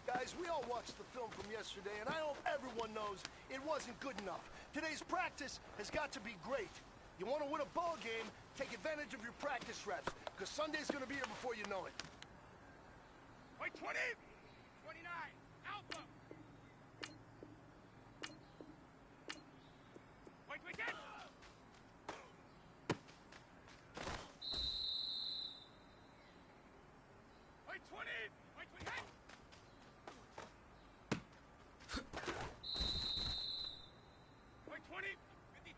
Guys, we all watched the film from yesterday, and I hope everyone knows it wasn't good enough. Today's practice has got to be great. You want to win a ball game, take advantage of your practice reps, because Sunday's going to be here before you know it. Wait, 20! 29! Alpha! Wait, wicket! Wait, 20! Wait, wicket! Wait, 20! 53!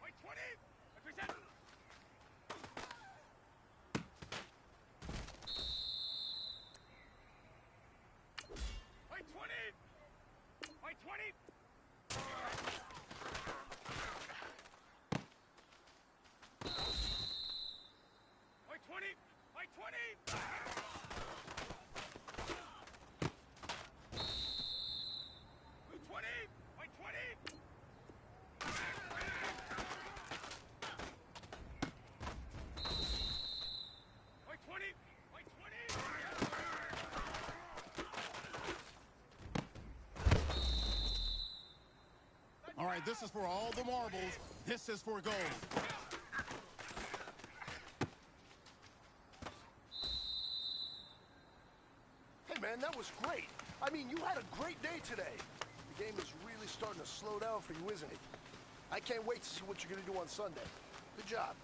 Wait, 20! Represent! Wait, 20! Wait, 20! Wait, 20! Wait, 20! Wait, 20! Wait, 20! Wait, 20! Wait, 20! All right, this is for all the marbles. This is for gold. Hey, man, that was great. I mean, you had a great day today. The game is really starting to slow down for you, isn't it? I can't wait to see what you're going to do on Sunday. Good job.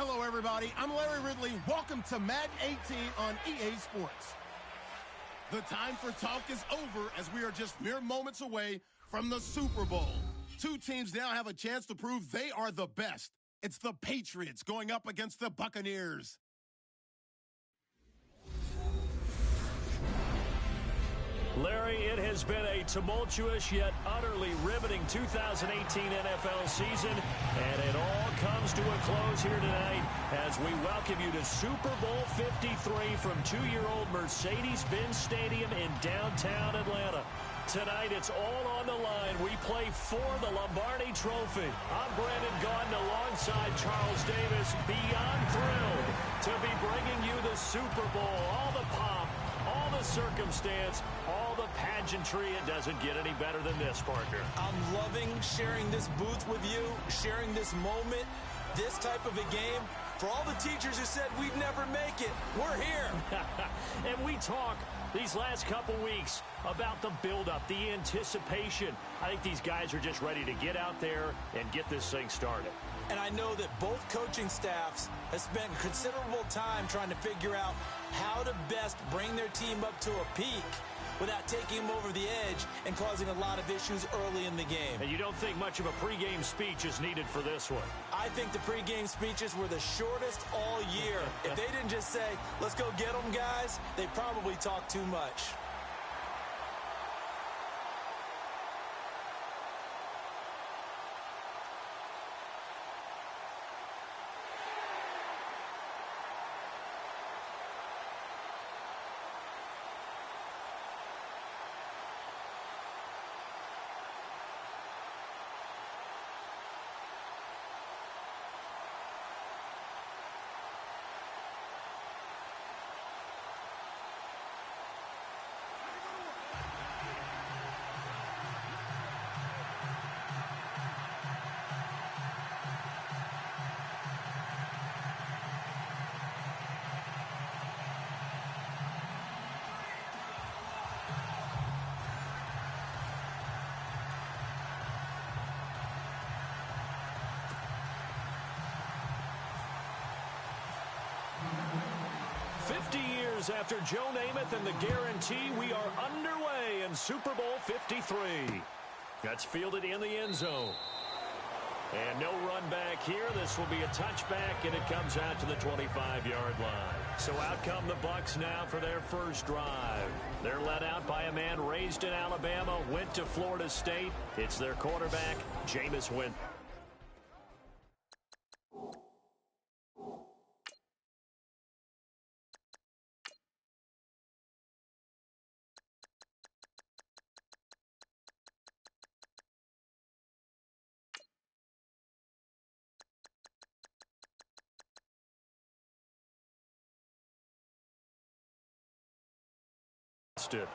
Hello, everybody. I'm Larry Ridley. Welcome to Madden 18 on EA Sports. The time for talk is over as we are just mere moments away from the Super Bowl. Two teams now have a chance to prove they are the best. It's the Patriots going up against the Buccaneers. Larry, it has been a tumultuous yet utterly riveting 2018 NFL season, and it all comes to a close here tonight as we welcome you to Super Bowl 53 from two-year-old Mercedes-Benz Stadium in downtown Atlanta. Tonight, it's all on the line. We play for the Lombardi Trophy. I'm Brandon Gaudin alongside Charles Davis, beyond thrilled to be bringing you the Super Bowl. All the pomp, all the circumstance, all the pageantry. It doesn't get any better than this, partner. I'm loving sharing this booth with you, sharing this moment, this type of a game. For all the teachers who said we'd never make it, we're here. And we talk these last couple weeks about the buildup, the anticipation. I think these guys are just ready to get out there and get this thing started. And I know that both coaching staffs have spent considerable time trying to figure out how to best bring their team up to a peak without taking them over the edge and causing a lot of issues early in the game. And you don't think much of a pregame speech is needed for this one? I think the pregame speeches were the shortest all year. If they didn't just say, let's go get them, guys, they probably talked too much. Years after Joe Namath and the guarantee, we are underway in Super Bowl 53. That's fielded in the end zone. And no run back here. This will be a touchback, and it comes out to the 25-yard line. So out come the Bucs now for their first drive. They're led out by a man raised in Alabama, went to Florida State. It's their quarterback, Jameis Winston.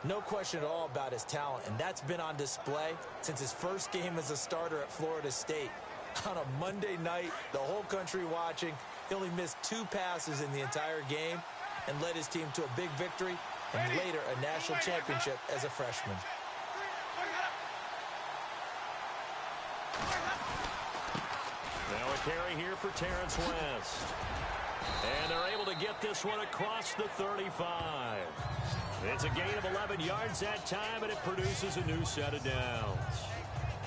No question at all about his talent, and that's been on display since his first game as a starter at Florida State. On a Monday night, the whole country watching, he only missed 2 passes in the entire game and led his team to a big victory and later a national championship as a freshman. Now a carry here for Terrence West. And they're able to get this one across the 35. It's a gain of 11 yards that time, and it produces a new set of downs.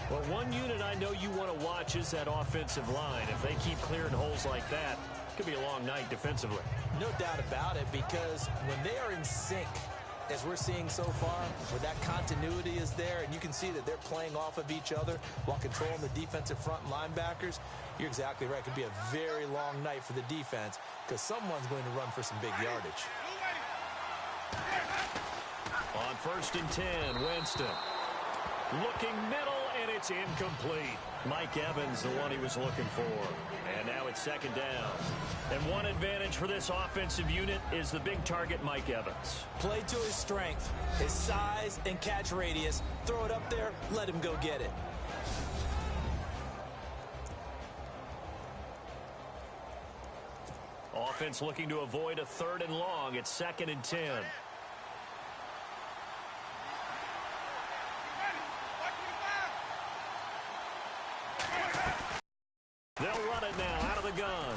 Well, one unit I know you want to watch is that offensive line. If they keep clearing holes like that, it could be a long night defensively. No doubt about it, because when they are in sync, as we're seeing so far, where that continuity is there, and you can see that they're playing off of each other while controlling the defensive front linebackers, you're exactly right. It could be a very long night for the defense because someone's going to run for some big yardage. On 1st and 10, Winston. Looking middle, and it's incomplete. Mike Evans, the one he was looking for. And now it's 2nd down. And one advantage for this offensive unit is the big target, Mike Evans. Play to his strength, his size and catch radius. Throw it up there, let him go get it. Offense looking to avoid a 3rd and long. It's 2nd and 10. They'll run it now out of the gun.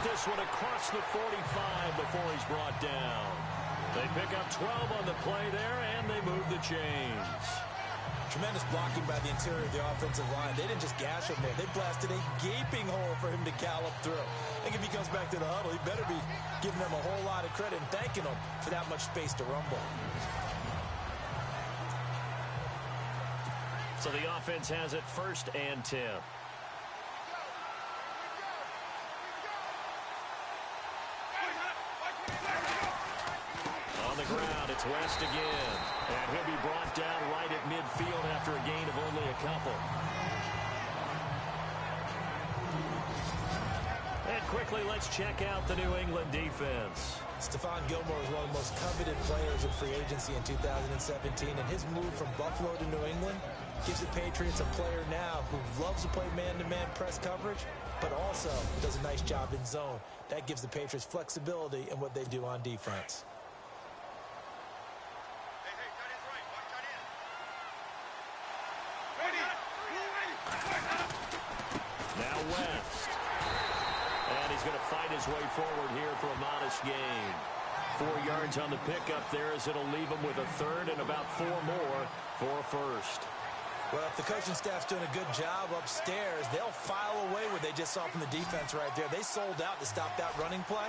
this one across the 45 before he's brought down. They pick up 12 on the play there, and they move the chains. Tremendous blocking by the interior of the offensive line. They didn't just gash him there. They blasted a gaping hole for him to gallop through. I think if he comes back to the huddle, he better be giving them a whole lot of credit and thanking them for that much space to rumble. So the offense has it 1st and 10. On the ground, it's West again. And he'll be brought down right at midfield after a gain of only a couple. And quickly, let's check out the New England defense. Stephon Gilmore is one of the most coveted players in free agency in 2017, and his move from Buffalo to New England gives the Patriots a player now who loves to play man-to-man press coverage, but also does a nice job in zone. That gives the Patriots flexibility in what they do on defense. Now West. And he's going to fight his way forward here for a modest gain. 4 yards on the pickup there as it'll leave him with a 3rd and about 4 more for a 1st. Well, if the coaching staff's doing a good job upstairs, they'll file away what they just saw from the defense right there. They sold out to stop that running play.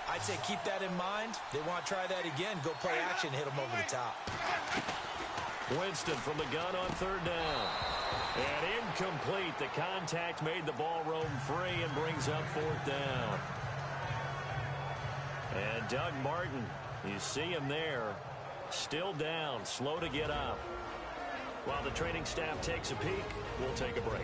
I'd say keep that in mind. They want to try that again. Go play action, hit them over the top. Winston from the gun on 3rd down. And incomplete. The contact made the ball roam free and brings up 4th down. And Doug Martin, you see him there, still down, slow to get up. While the training staff takes a peek, we'll take a break.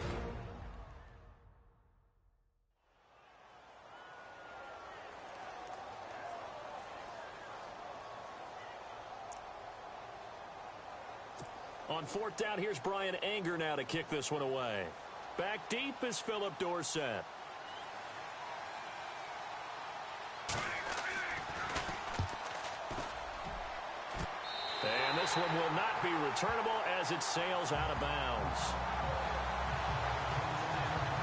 On 4th down, here's Brian Anger now to kick this one away. Back deep is Philip Dorsett. And this one will not be returnable as it sails out of bounds.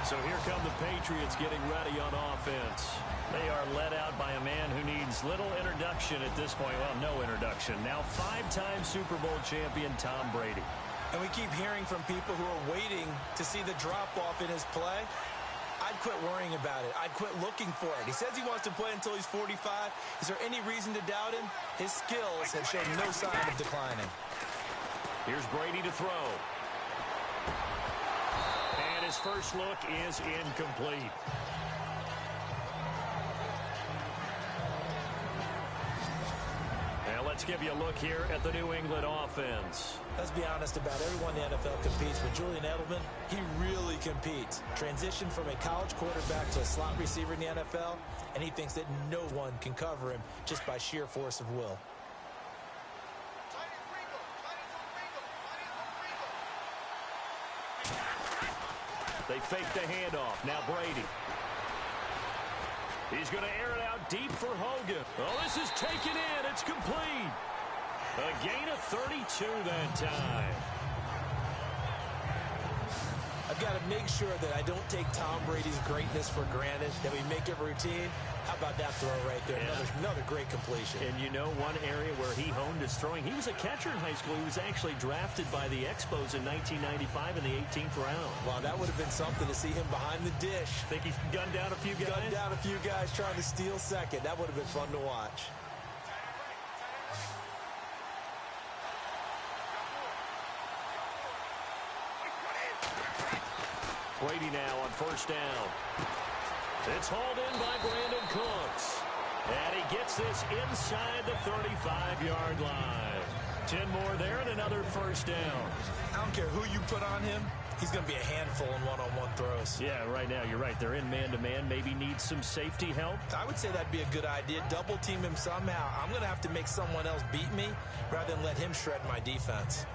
So here come the Patriots getting ready on offense. They are led out by a man who needs little introduction at this point. Well, no introduction. Now 5-time Super Bowl champion Tom Brady. And we keep hearing from people who are waiting to see the drop-off in his play. I'd quit worrying about it. I'd quit looking for it. He says he wants to play until he's 45. Is there any reason to doubt him? His skills have shown no sign of declining. Here's Brady to throw. And his first look is incomplete. Now let's give you a look here at the New England offense. Let's be honest about everyone in the NFL competes, but Julian Edelman, he really competes. Transitioned from a college quarterback to a slot receiver in the NFL, and he thinks that no one can cover him just by sheer force of will. They fake the handoff. Now Brady. He's going to air it out deep for Hogan. Oh, this is taken in. It's complete. A gain of 32 that time. I've got to make sure that I don't take Tom Brady's greatness for granted, that we make it routine. How about that throw right there? Yeah. Another great completion. And you know one area where he honed his throwing? He was a catcher in high school. He was actually drafted by the Expos in 1995 in the 18th round. Wow, that would have been something to see him behind the dish. Think he gunned down a few guys? Gunned down a few guys trying to steal second. That would have been fun to watch. Brady now on 1st down. It's hauled in by Brandon Cooks. And he gets this inside the 35-yard line. 10 more there and another 1st down. I don't care who you put on him. He's going to be a handful in one-on-one throws. Yeah, right now, you're right. They're in man-to-man. Maybe need some safety help. I would say that'd be a good idea. Double team him somehow. I'm going to have to make someone else beat me rather than let him shred my defense.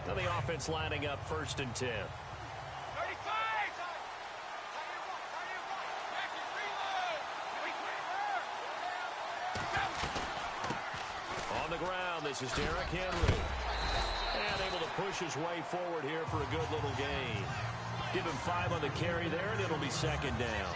Now the offense lining up 1st and 10. On the ground, this is Derrick Henry. And able to push his way forward here for a good little gain. Give him 5 on the carry there, and it'll be second down.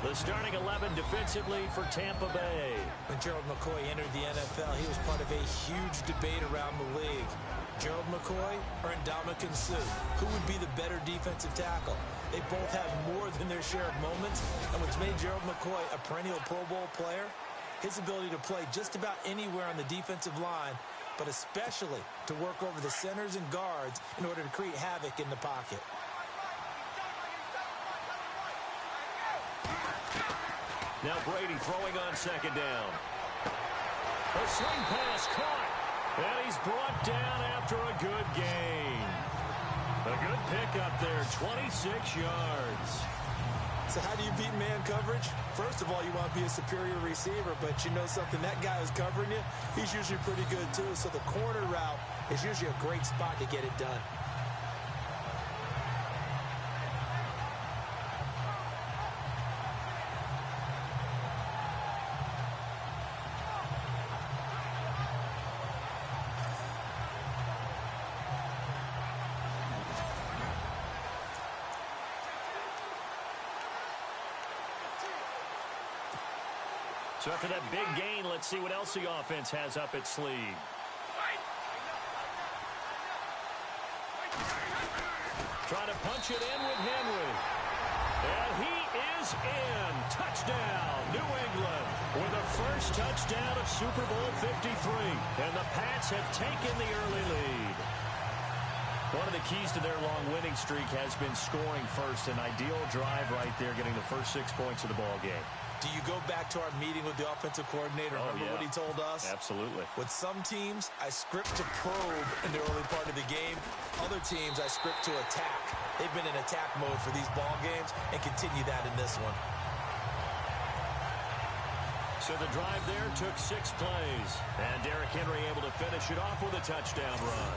The starting 11 defensively for Tampa Bay. When Gerald McCoy entered the NFL, he was part of a huge debate around the league. Gerald McCoy or Ndamukong Suh? Who would be the better defensive tackle? They both have more than their share of moments, and what's made Gerald McCoy a perennial Pro Bowl player? His ability to play just about anywhere on the defensive line, but especially to work over the centers and guards in order to create havoc in the pocket. Now Brady throwing on second down. A swing pass caught. And he's brought down after a good gain. A good pickup there, 26 yards. So how do you beat man coverage? First of all, you want to be a superior receiver, but you know something, that guy who's covering you, he's usually pretty good too. So the corner route is usually a great spot to get it done. So after that big gain, let's see what else the offense has up its sleeve. Trying to punch it in with Henry. And he is in. Touchdown, New England, with the first touchdown of Super Bowl 53. And the Pats have taken the early lead. One of the keys to their long winning streak has been scoring first. An ideal drive right there, getting the first 6 points of the ball game. Do you go back to our meeting with the offensive coordinator? Remember what he told us? Absolutely. With some teams, I script to probe in the early part of the game. Other teams, I script to attack. They've been in attack mode for these ball games and continue that in this one. So the drive there took 6 plays. And Derrick Henry able to finish it off with a touchdown run.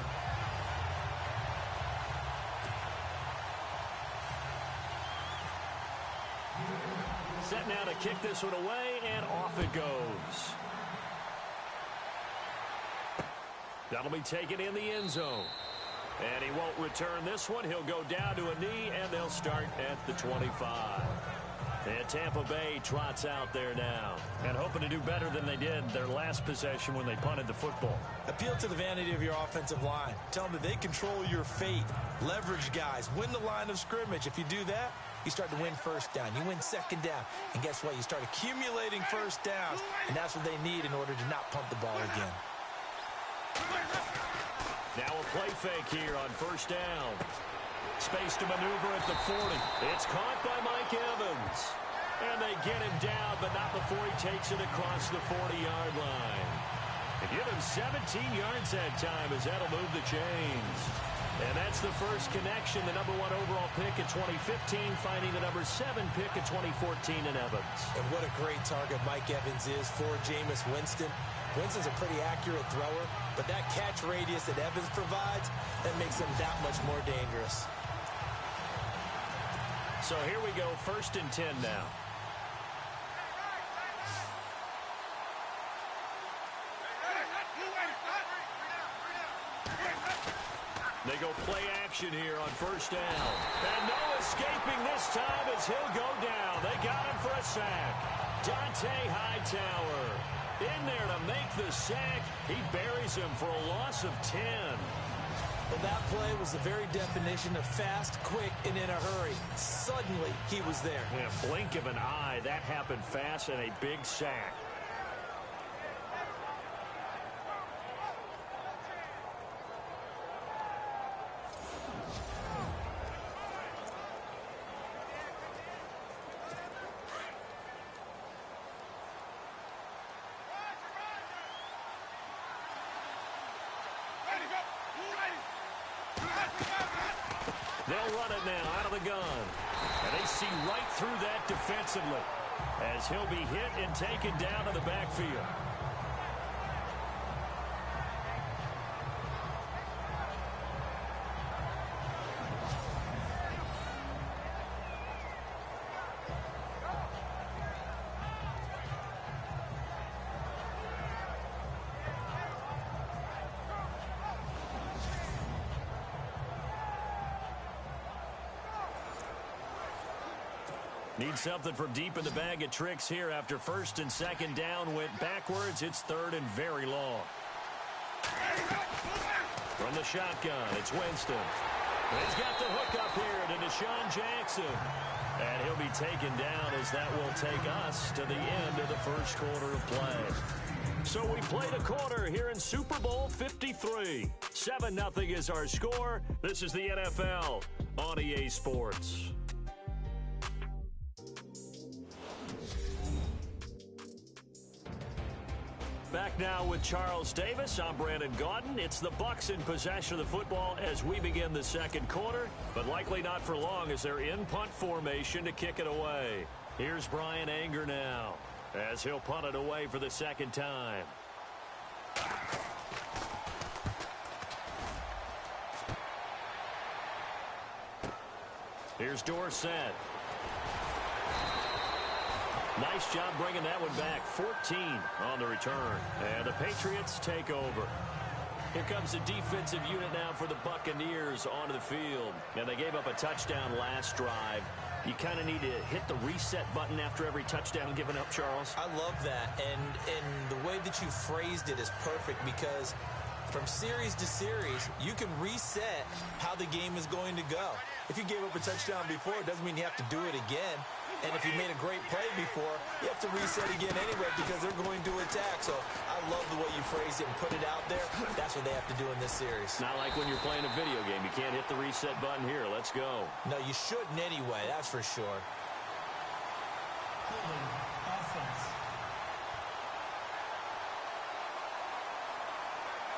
Set now to kick this one away, and off it goes. That'll be taken in the end zone. And he won't return this one. He'll go down to a knee, and they'll start at the 25. And Tampa Bay trots out there now, and hoping to do better than they did their last possession when they punted the football. Appeal to the vanity of your offensive line. Tell them that they control your fate. Leverage guys. Win the line of scrimmage. If you do that, you start to win first down. You win second down. And guess what? You start accumulating first downs. And that's what they need in order to not punt the ball again. Now a play fake here on first down. Space to maneuver at the 40. It's caught by Mike Evans. And they get him down, but not before he takes it across the 40-yard line. They give him 17 yards that time as that'll move the chains. And that's the first connection, the #1 overall pick in 2015, finding the #7 pick in 2014 in Evans. And what a great target Mike Evans is for Jameis Winston. Winston's a pretty accurate thrower, but that catch radius that Evans provides, that makes him that much more dangerous. So here we go, 1st and 10 now. They go play action here on first down. And no escaping this time as he'll go down. They got him for a sack. Dante Hightower in there to make the sack. He buries him for a loss of 10. Well, that play was the very definition of fast, quick, and in a hurry. Suddenly, he was there. In a blink of an eye, that happened fast and a big sack. They'll run it now out of the gun. And they see right through that defensively as he'll be hit and taken down to the backfield. Need something from deep in the bag of tricks here after first and second down went backwards. It's third and very long. From the shotgun, it's Winston. He's got the hook up here to Deshaun Jackson. And he'll be taken down as that will take us to the end of the first quarter of play. So we played a quarter here in Super Bowl 53. 7-0 is our score. This is the NFL on EA Sports. Back now with Charles Davis. I'm Brandon Gaudin. It's the Bucs in possession of the football as we begin the second quarter, but likely not for long as they're in punt formation to kick it away. Here's Brian Anger now as he'll punt it away for the second time. Here's Dorsett. Nice job bringing that one back. 14 on the return. And the Patriots take over. Here comes the defensive unit now for the Buccaneers onto the field. And they gave up a touchdown last drive. You kind of need to hit the reset button after every touchdown given up, Charles. I love that. And the way that you phrased it is perfect because from series to series, you can reset how the game is going to go. If you gave up a touchdown before, it doesn't mean you have to do it again. And if you made a great play before, you have to reset again anyway because they're going to attack. So I love the way you phrased it and put it out there. That's what they have to do in this series. Not like when you're playing a video game. You can't hit the reset button here. Let's go. No, you shouldn't anyway. That's for sure.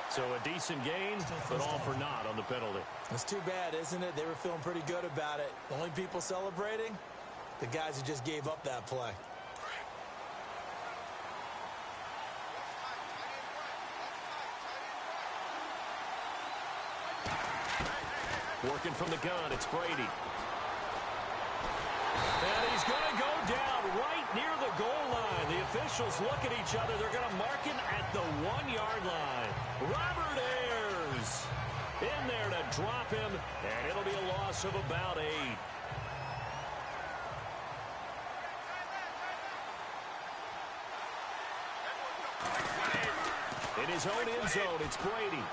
So a decent gain, but all for naught on the penalty. It's too bad, isn't it? They were feeling pretty good about it. The only people celebrating? The guys who just gave up that play. Working from the gun, it's Brady. And he's going to go down right near the goal line. The officials look at each other. They're going to mark him at the 1-yard line. Robert Ayers in there to drop him, and it'll be a loss of about 8. In his own end zone, it's Brady.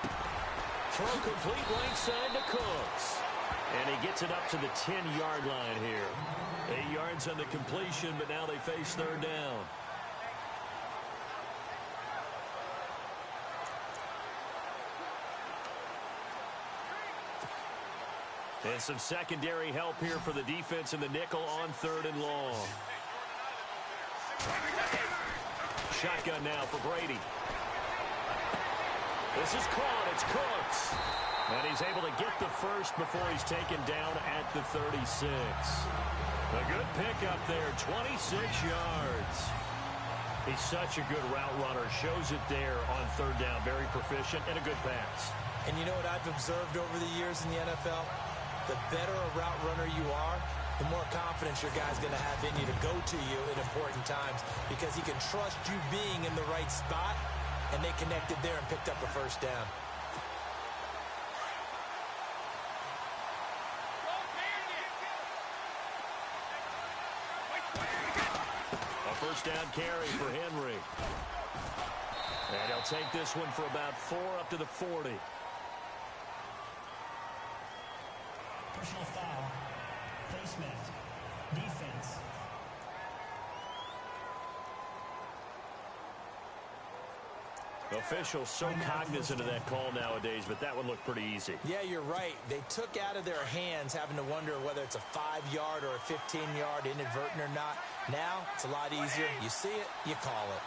Throw complete right side to Cooks. And he gets it up to the 10-yard line here. 8 yards on the completion, but now they face third down. And some secondary help here for the defense in the nickel on third and long. Shotgun now for Brady. This is caught. It's Cooks. And he's able to get the first before he's taken down at the 36. A good pickup there, 26 yards. He's such a good route runner. Shows it there on third down. Very proficient and a good pass. And you know what I've observed over the years in the NFL? The better a route runner you are, the more confidence your guy's going to have in you to go to you in important times because he can trust you being in the right spot. And they connected there and picked up a first down. A first down carry for Henry. And he'll take this one for about 4 up to the 40. Personal foul. Face mask. Defense. Officials so cognizant of that call nowadays, but that one looked pretty easy. Yeah, you're right. They took out of their hands having to wonder whether it's a 5-yard or a 15-yard inadvertent or not. Now, it's a lot easier. You see it, you call it.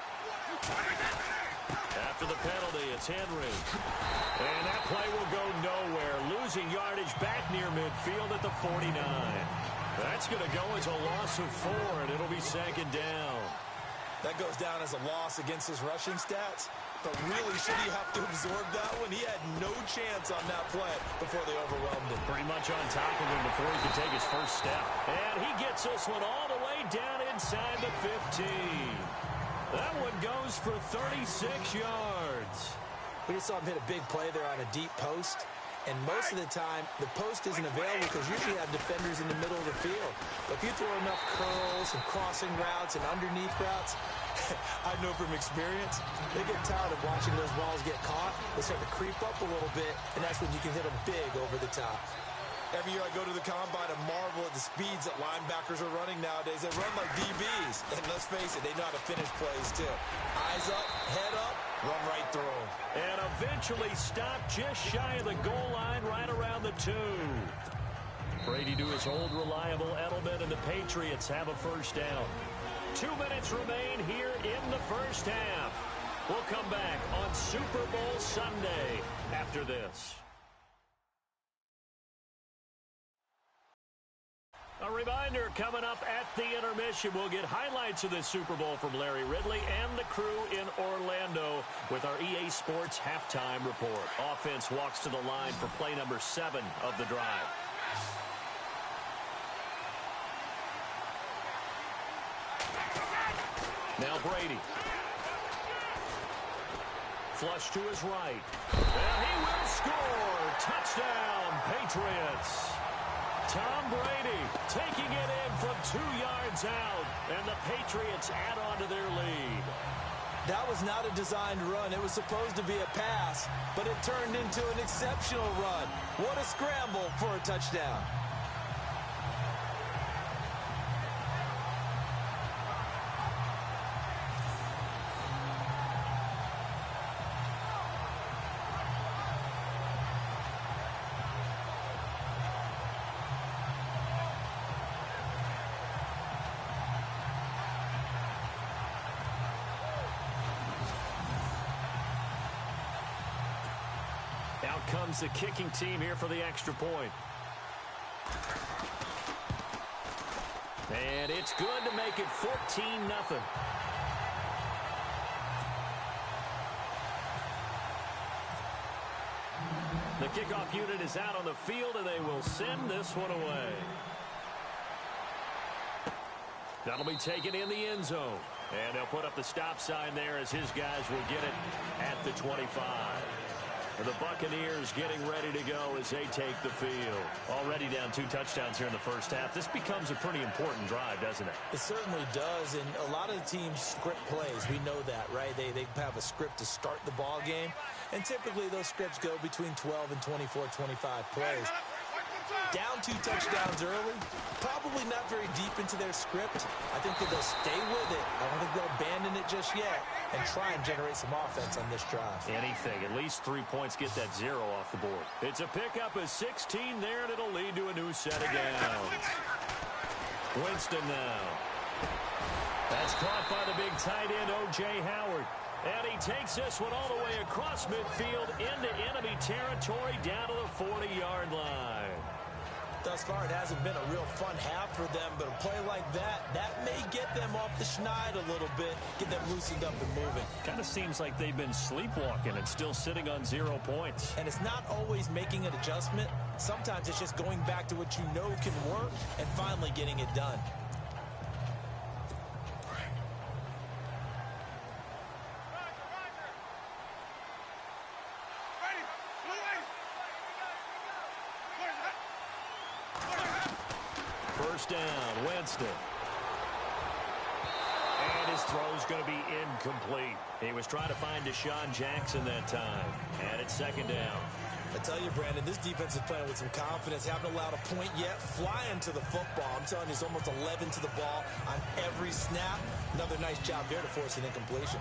After the penalty, it's Henry. And that play will go nowhere. Losing yardage back near midfield at the 49. That's going to go as a loss of 4, and it'll be second down. That goes down as a loss against his rushing stats. But really, should he have to absorb that one? He had no chance on that play before they overwhelmed him. Pretty much on top of him before he could take his first step. And he gets this one all the way down inside the 15. That one goes for 36 yards. We just saw him hit a big play there on a deep post. and most of the time, the post isn't available because you usually have defenders in the middle of the field. But if you throw enough curls and crossing routes and underneath routes, I know from experience, they get tired of watching those balls get caught. They start to creep up a little bit, and that's when you can hit them big over the top. Every year I go to the combine and marvel at the speeds that linebackers are running nowadays. They run like DBs. And let's face it, they know how to finish plays too. Eyes up, head up, run right through them. And eventually stopped just shy of the goal line right around the 2. Brady to his old reliable Edelman, and the Patriots have a first down. 2 minutes remain here in the first half. We'll come back on Super Bowl Sunday after this. A reminder, coming up at the intermission, we'll get highlights of this Super Bowl from Larry Ridley and the crew in Orlando with our EA Sports halftime report. Offense walks to the line for play number 7 of the drive. Now Brady. Flush to his right. And he will score. Touchdown, Patriots. Tom Brady taking it in from 2 yards out, and the Patriots add on to their lead. That was not a designed run. It was supposed to be a pass, but it turned into an exceptional run. What a scramble for a touchdown. Out comes the kicking team here for the extra point. And it's good to make it 14-0. The kickoff unit is out on the field, and they will send this one away. That'll be taken in the end zone. And they'll put up the stop sign there as his guys will get it at the 25. The Buccaneers getting ready to go as they take the field. Already down 2 touchdowns here in the first half. This becomes a pretty important drive, doesn't it? It certainly does, and a lot of the teams script plays. We know that, right? They have a script to start the ball game, and typically those scripts go between 12 and 24, 25 plays. Down 2 touchdowns early, probably not very deep into their script. I think that they'll stay with it. I don't think they'll abandon it just yet and try and generate some offense on this drive. Anything, at least 3 points, get that 0 off the board. It's a pickup of 16 there, and it'll lead to a new set of downs. Winston now. That's caught by the big tight end, O.J. Howard. And he takes this one all the way across midfield into enemy territory down to the 40-yard line. Thus far, it hasn't been a real fun half for them, but a play like that may get them off the schneid a little bit, get them loosened up and moving. Kind of seems like they've been sleepwalking and still sitting on 0 points. And it's not always making an adjustment. Sometimes it's just going back to what you know can work and finally getting it done. First down, Winston. And his throw's going to be incomplete. He was trying to find Deshaun Jackson that time. And it's second down. I tell you, Brandon, this defense is playing with some confidence. Haven't allowed a point yet. Flying to the football. I'm telling you, it's almost 11 to the ball on every snap. Another nice job there to force an incompletion.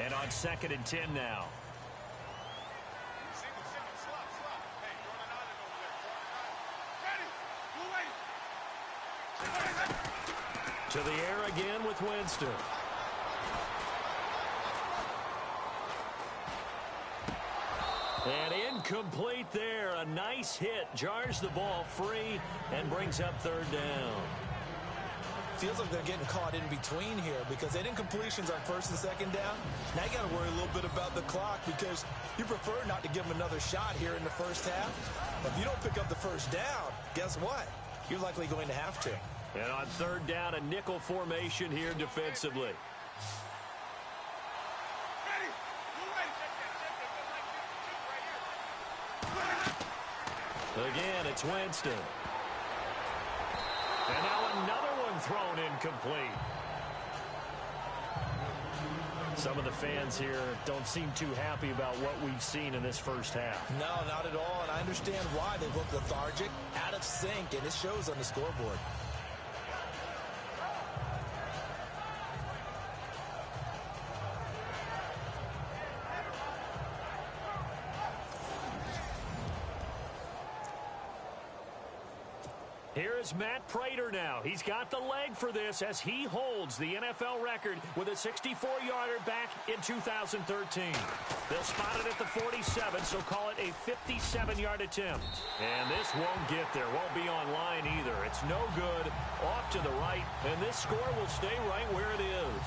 And on 2nd and 10 now. To the air again with Winston. And incomplete there. A nice hit. Jars the ball free and brings up 3rd down. Feels like they're getting caught in between here because they did incompletions on 1st and 2nd down. Now you got to worry a little bit about the clock because you prefer not to give them another shot here in the first half. But if you don't pick up the first down, guess what? You're likely going to have to. And on 3rd down, a nickel formation here defensively. Again, it's Winston. And now another one thrown incomplete. Some of the fans here don't seem too happy about what we've seen in this first half. No, not at all, and I understand why. They look lethargic, out of sync, and it shows on the scoreboard. Here is Matt Prater now. He's got the leg for this as he holds the NFL record with a 64-yarder back in 2013. They'll spot it at the 47, so call it a 57-yard attempt. And this won't get there. Won't be online either. It's no good. Off to the right, and this score will stay right where it is.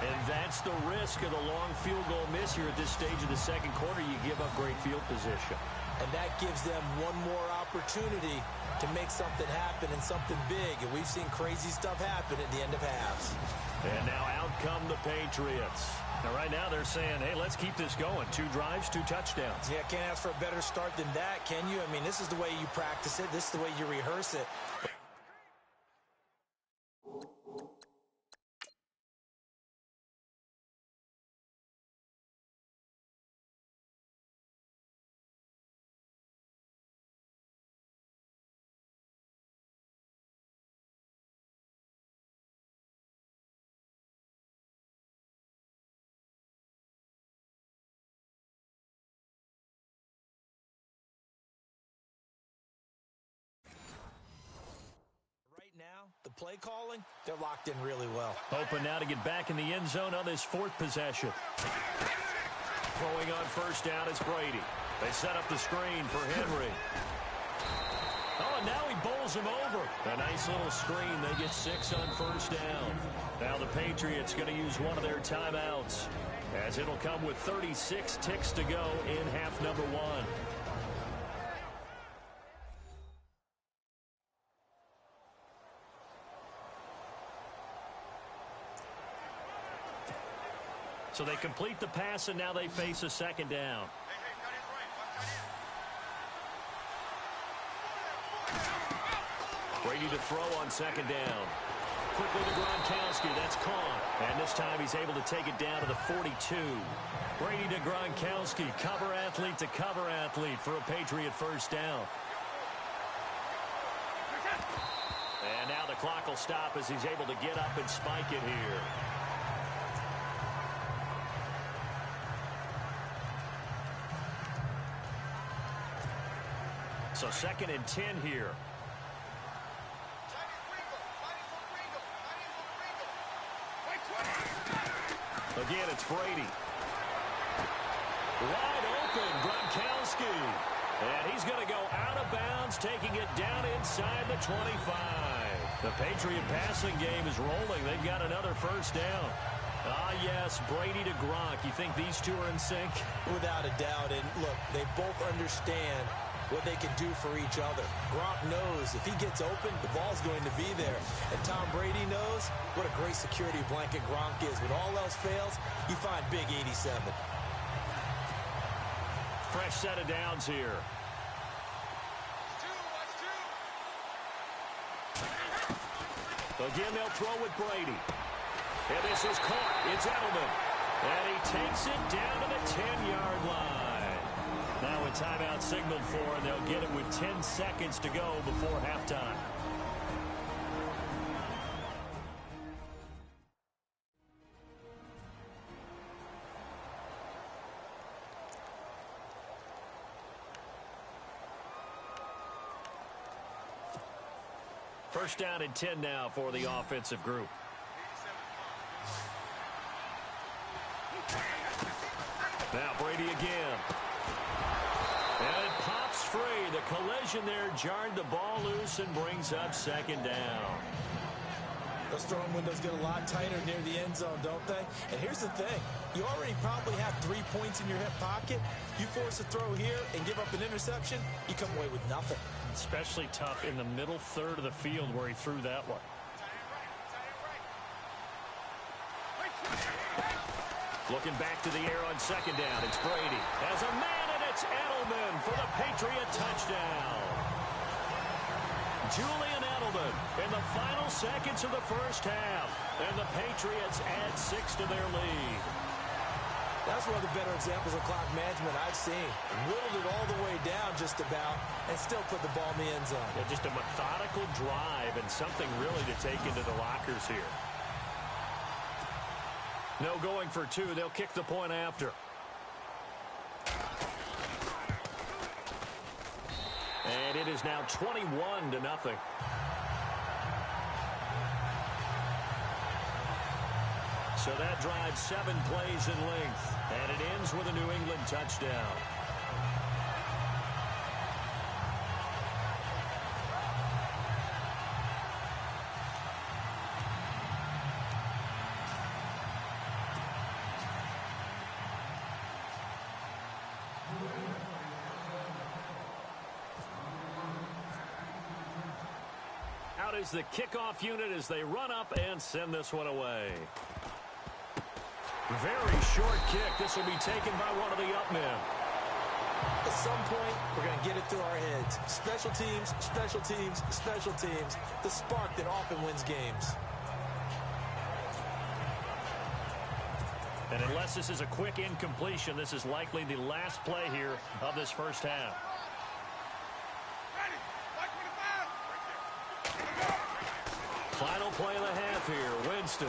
And that's the risk of the long field goal miss here at this stage of the second quarter. You give up great field position. And that gives them one more opportunity to make something happen and something big. And we've seen crazy stuff happen at the end of halves. And now out come the Patriots. Now right now they're saying, hey, let's keep this going. 2 drives, 2 touchdowns. Yeah, can't ask for a better start than that, can you? I mean, this is the way you practice it. This is the way you rehearse it. The play calling, they're locked in really well. Open now to get back in the end zone on this 4th possession. Throwing on first down is Brady. They set up the screen for Henry. Oh, and now he bowls him over. A nice little screen. They get 6 on first down. Now the Patriots going to use one of their timeouts, as it'll come with 36 ticks to go in half number 1. So they complete the pass, and now they face a second down. Brady to throw on second down. Quickly to Gronkowski. That's caught. And this time he's able to take it down to the 42. Brady to Gronkowski. Cover athlete to cover athlete for a Patriot first down. And now the clock will stop as he's able to get up and spike it here. So 2nd and 10 here. Again, it's Brady. Wide open, Gronkowski. And he's going to go out of bounds, taking it down inside the 25. The Patriot passing game is rolling. They've got another first down. Ah, yes, Brady to Gronk. You think these two are in sync? Without a doubt. And look, they both understand what they can do for each other. Gronk knows if he gets open, the ball's going to be there. And Tom Brady knows what a great security blanket Gronk is. When all else fails, you find big 87. Fresh set of downs here. Again, they'll throw with Brady. And this is caught. It's Edelman. And he takes it down to the 10-yard line. Now a timeout signaled for, and they'll get it with 10 seconds to go before halftime. First down and 10 now for the offensive group. Now Brady again. And it pops free. The collision there jarred the ball loose and brings up second down. Those throwing windows get a lot tighter near the end zone, don't they? And here's the thing. You already probably have 3 points in your hip pocket. You force a throw here and give up an interception, you come away with nothing. Especially tough in the middle third of the field where he threw that one. Looking back to the air on second down. It's Brady. Has a man, and It's Edelman for the Patriot touchdown. Julian Edelman in the final seconds of the first half. And the Patriots add 6 to their lead. That's one of the better examples of clock management I've seen. Whittled it all the way down just about and still put the ball in the end zone. Yeah, just a methodical drive and something really to take into the lockers here. No going for 2. They'll kick the point after. And it is now 21-0. So that drives 7 plays in length. And it ends with a New England touchdown. Out is the kickoff unit as they run up and send this one away. Very short kick. This will be taken by one of the up men. At some point, we're going to get it through our heads. Special teams, special teams, special teams. The spark that often wins games. And unless this is a quick incompletion, this is likely the last play here of this first half. Final play of the half here. Winston.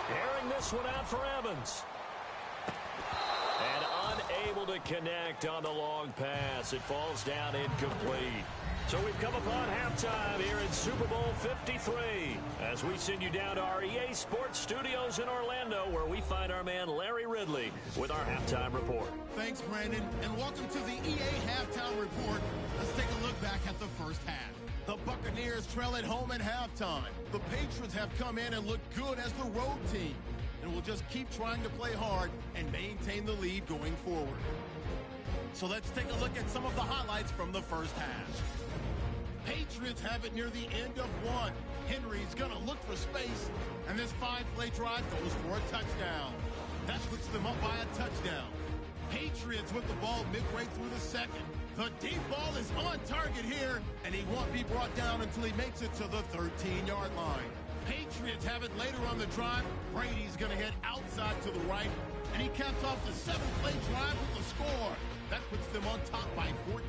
Airing this one out for Evans. And unable to connect on the long pass. It falls down incomplete. So we've come upon halftime here in Super Bowl 53 as we send you down to our EA Sports Studios in Orlando, where we find our man Larry Ridley with our halftime report. Thanks, Brandon, and welcome to the EA Halftime Report. Let's take a look back at the first half. The Buccaneers trail at home at halftime. The Patriots have come in and looked good as the road team, and will just keep trying to play hard and maintain the lead going forward. So let's take a look at some of the highlights from the first half. Patriots have it near the end of one. Henry's going to look for space, and this 5-play drive goes for a touchdown. That puts them up by a touchdown. Patriots with the ball midway through the second. The deep ball is on target here, and he won't be brought down until he makes it to the 13-yard line. Patriots have it later on the drive. Brady's going to head outside to the right, and he caps off the 7-play drive with a score. That puts them on top by 14.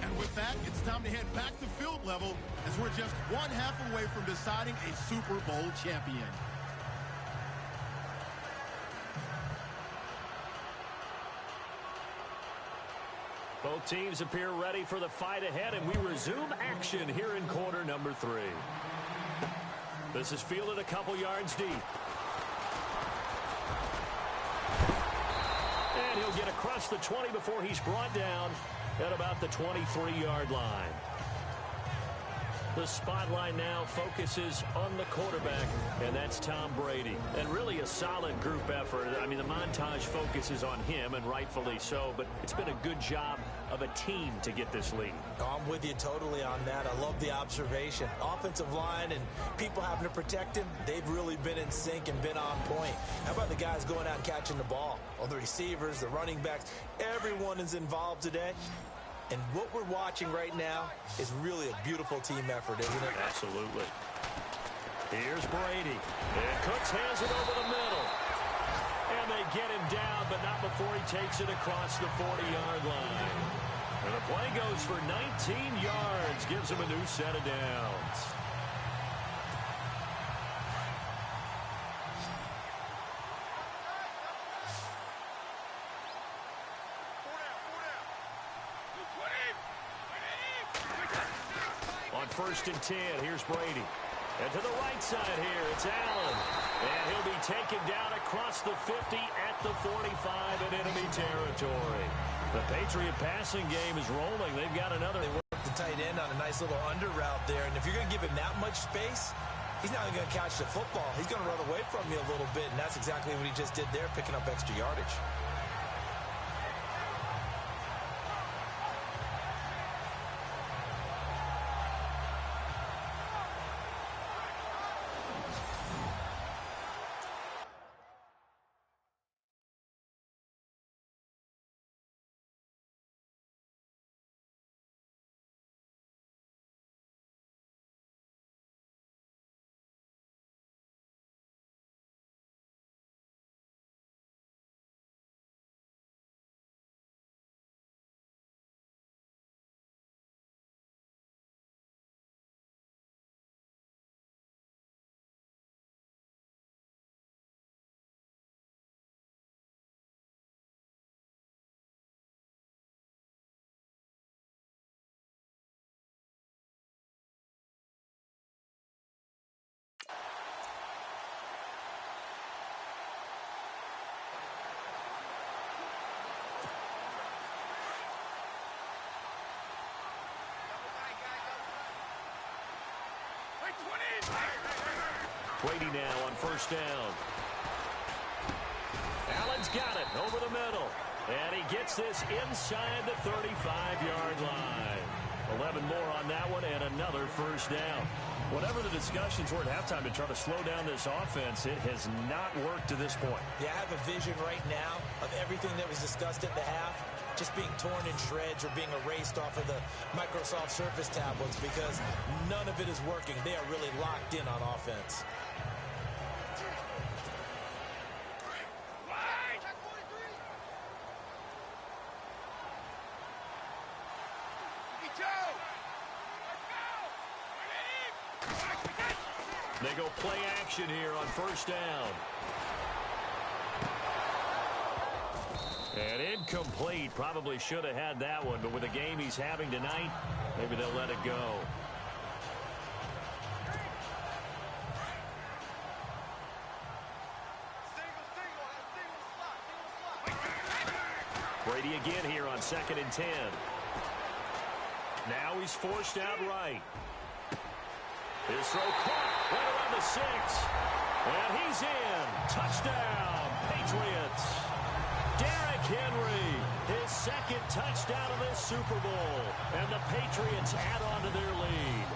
And with that, it's time to head back to field level as we're just one half away from deciding a Super Bowl champion. Both teams appear ready for the fight ahead, and we resume action here in quarter number 3. This is fielded a couple yards deep. And he'll get across the 20 before he's brought down at about the 23-yard line. The spotlight now focuses on the quarterback, and that's Tom Brady. And really a solid group effort. I mean, the montage focuses on him, and rightfully so, but it's been a good job of a team to get this lead. I'm with you totally on that. I love the observation. Offensive line and people having to protect him, they've really been in sync and been on point. How about the guys going out and catching the ball? Well, the receivers, the running backs, everyone is involved today. And what we're watching right now is really a beautiful team effort, isn't it? Absolutely. Here's Brady. And Cooks hands it over the middle. And they get him down, but not before he takes it across the 40-yard line. And the play goes for 19 yards, gives him a new set of downs. First and 10, here's Brady. And to the right side here, it's Allen. And he'll be taken down across the 50 at the 45 in enemy territory. The Patriot passing game is rolling. They've got another. They worked the tight end on a nice little under route there. And if you're going to give him that much space, he's not going to catch the football. He's going to run away from you a little bit, and that's exactly what he just did there, picking up extra yardage. Brady now on first down. Allen's got it over the middle. And he gets this inside the 35-yard line. 11 more on that one and another first down. Whatever the discussions were at halftime to try to slow down this offense, it has not worked to this point. Yeah, I have a vision right now of everything that was discussed at the half just being torn in shreds or being erased off of the Microsoft Surface tablets because none of it is working. They are really locked in on offense. They go play action here on first down. And incomplete. Probably should have had that one, but with the game he's having tonight, maybe they'll let it go. Brady again here on 2nd and 10. Now he's forced out right. His throw caught right around the 6. And he's in. Touchdown, Patriots. Derrick Henry, his 2nd touchdown of this Super Bowl. And the Patriots add on to their lead.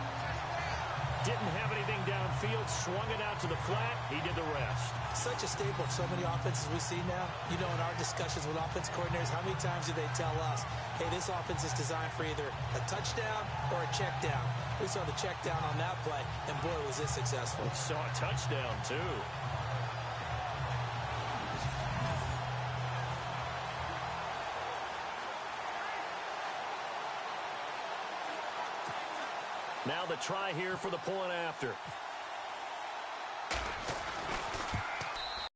Didn't have anything downfield, swung it out to the flat. He did the rest. Such a staple of so many offenses we see now. You know, in our discussions with offense coordinators, how many times do they tell us, hey, this offense is designed for either a touchdown or a check down. We saw the check down on that play, and boy, was this successful. We saw a touchdown, too. Now the try here for the point after.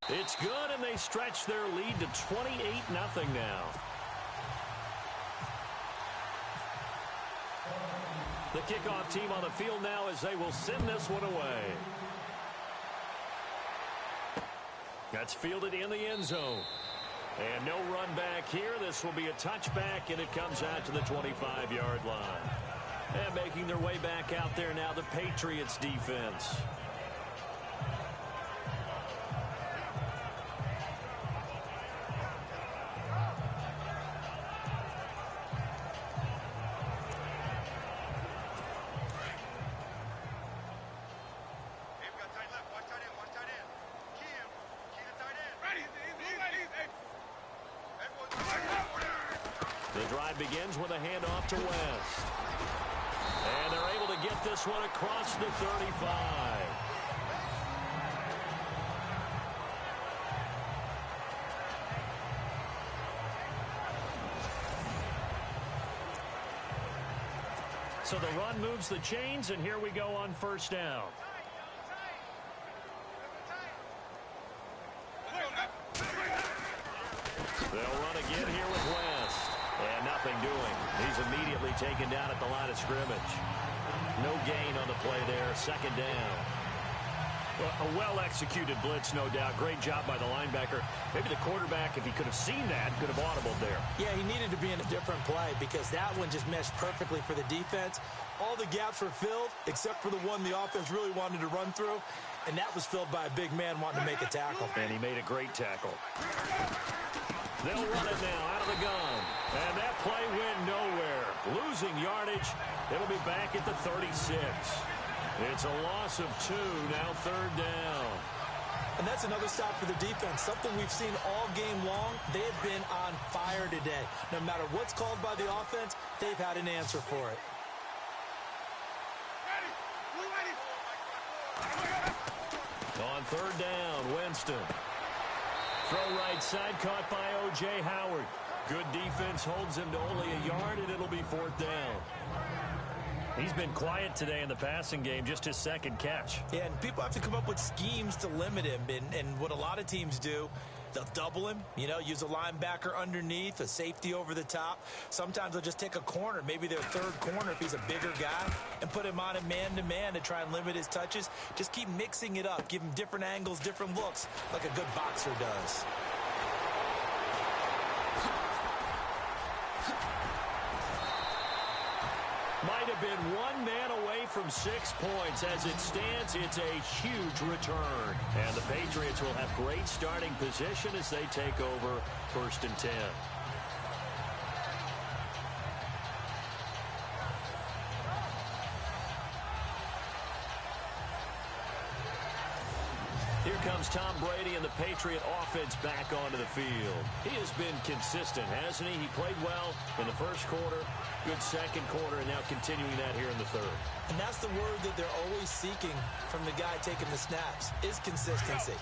It's good, and they stretch their lead to 28-0 now. The kickoff team on the field now as they will send this one away. That's fielded in the end zone. And no run back here. This will be a touchback, and it comes out to the 25-yard line. And making their way back out there now, the Patriots defense. The drive begins with a handoff to West. And they're able to get this one across the 35. So the run moves the chains, and here we go on first down. They'll run again here with West. And nothing doing. He's immediately taken down at the line of scrimmage. No gain on the play there. Second down. Well, a well-executed blitz, no doubt. Great job by the linebacker. Maybe the quarterback, if he could have seen that, could have audibled there. Yeah, he needed to be in a different play because that one just meshed perfectly for the defense. All the gaps were filled except for the one the offense really wanted to run through, and that was filled by a big man wanting to make a tackle. And he made a great tackle. They'll run it now out of the gun. And that play went nowhere. Losing yardage. It'll be back at the 36. It's a loss of 2, now third down. And that's another stop for the defense. Something we've seen all game long. They have been on fire today. No matter what's called by the offense, they've had an answer for it. On third down, Winston. Throw right side, caught by O.J. Howard. Good defense holds him to only a yard, and it'll be fourth down. He's been quiet today in the passing game, just his second catch. Yeah, and people have to come up with schemes to limit him. And what a lot of teams do, they'll double him, you know, use a linebacker underneath, a safety over the top. Sometimes they'll just take a corner, maybe their third corner if he's a bigger guy, and put him on a man-to-man to try and limit his touches. Just keep mixing it up, give him different angles, different looks, like a good boxer does. Might have been one man away from 6 points. As it stands, it's a huge return. And the Patriots will have great starting position as they take over 1st and 10. Here comes Tom Brady and the Patriot offense back onto the field. He has been consistent, hasn't he? He played well in the first quarter, good second quarter, and now continuing that here in the third. And that's the word that they're always seeking from the guy taking the snaps, is consistency.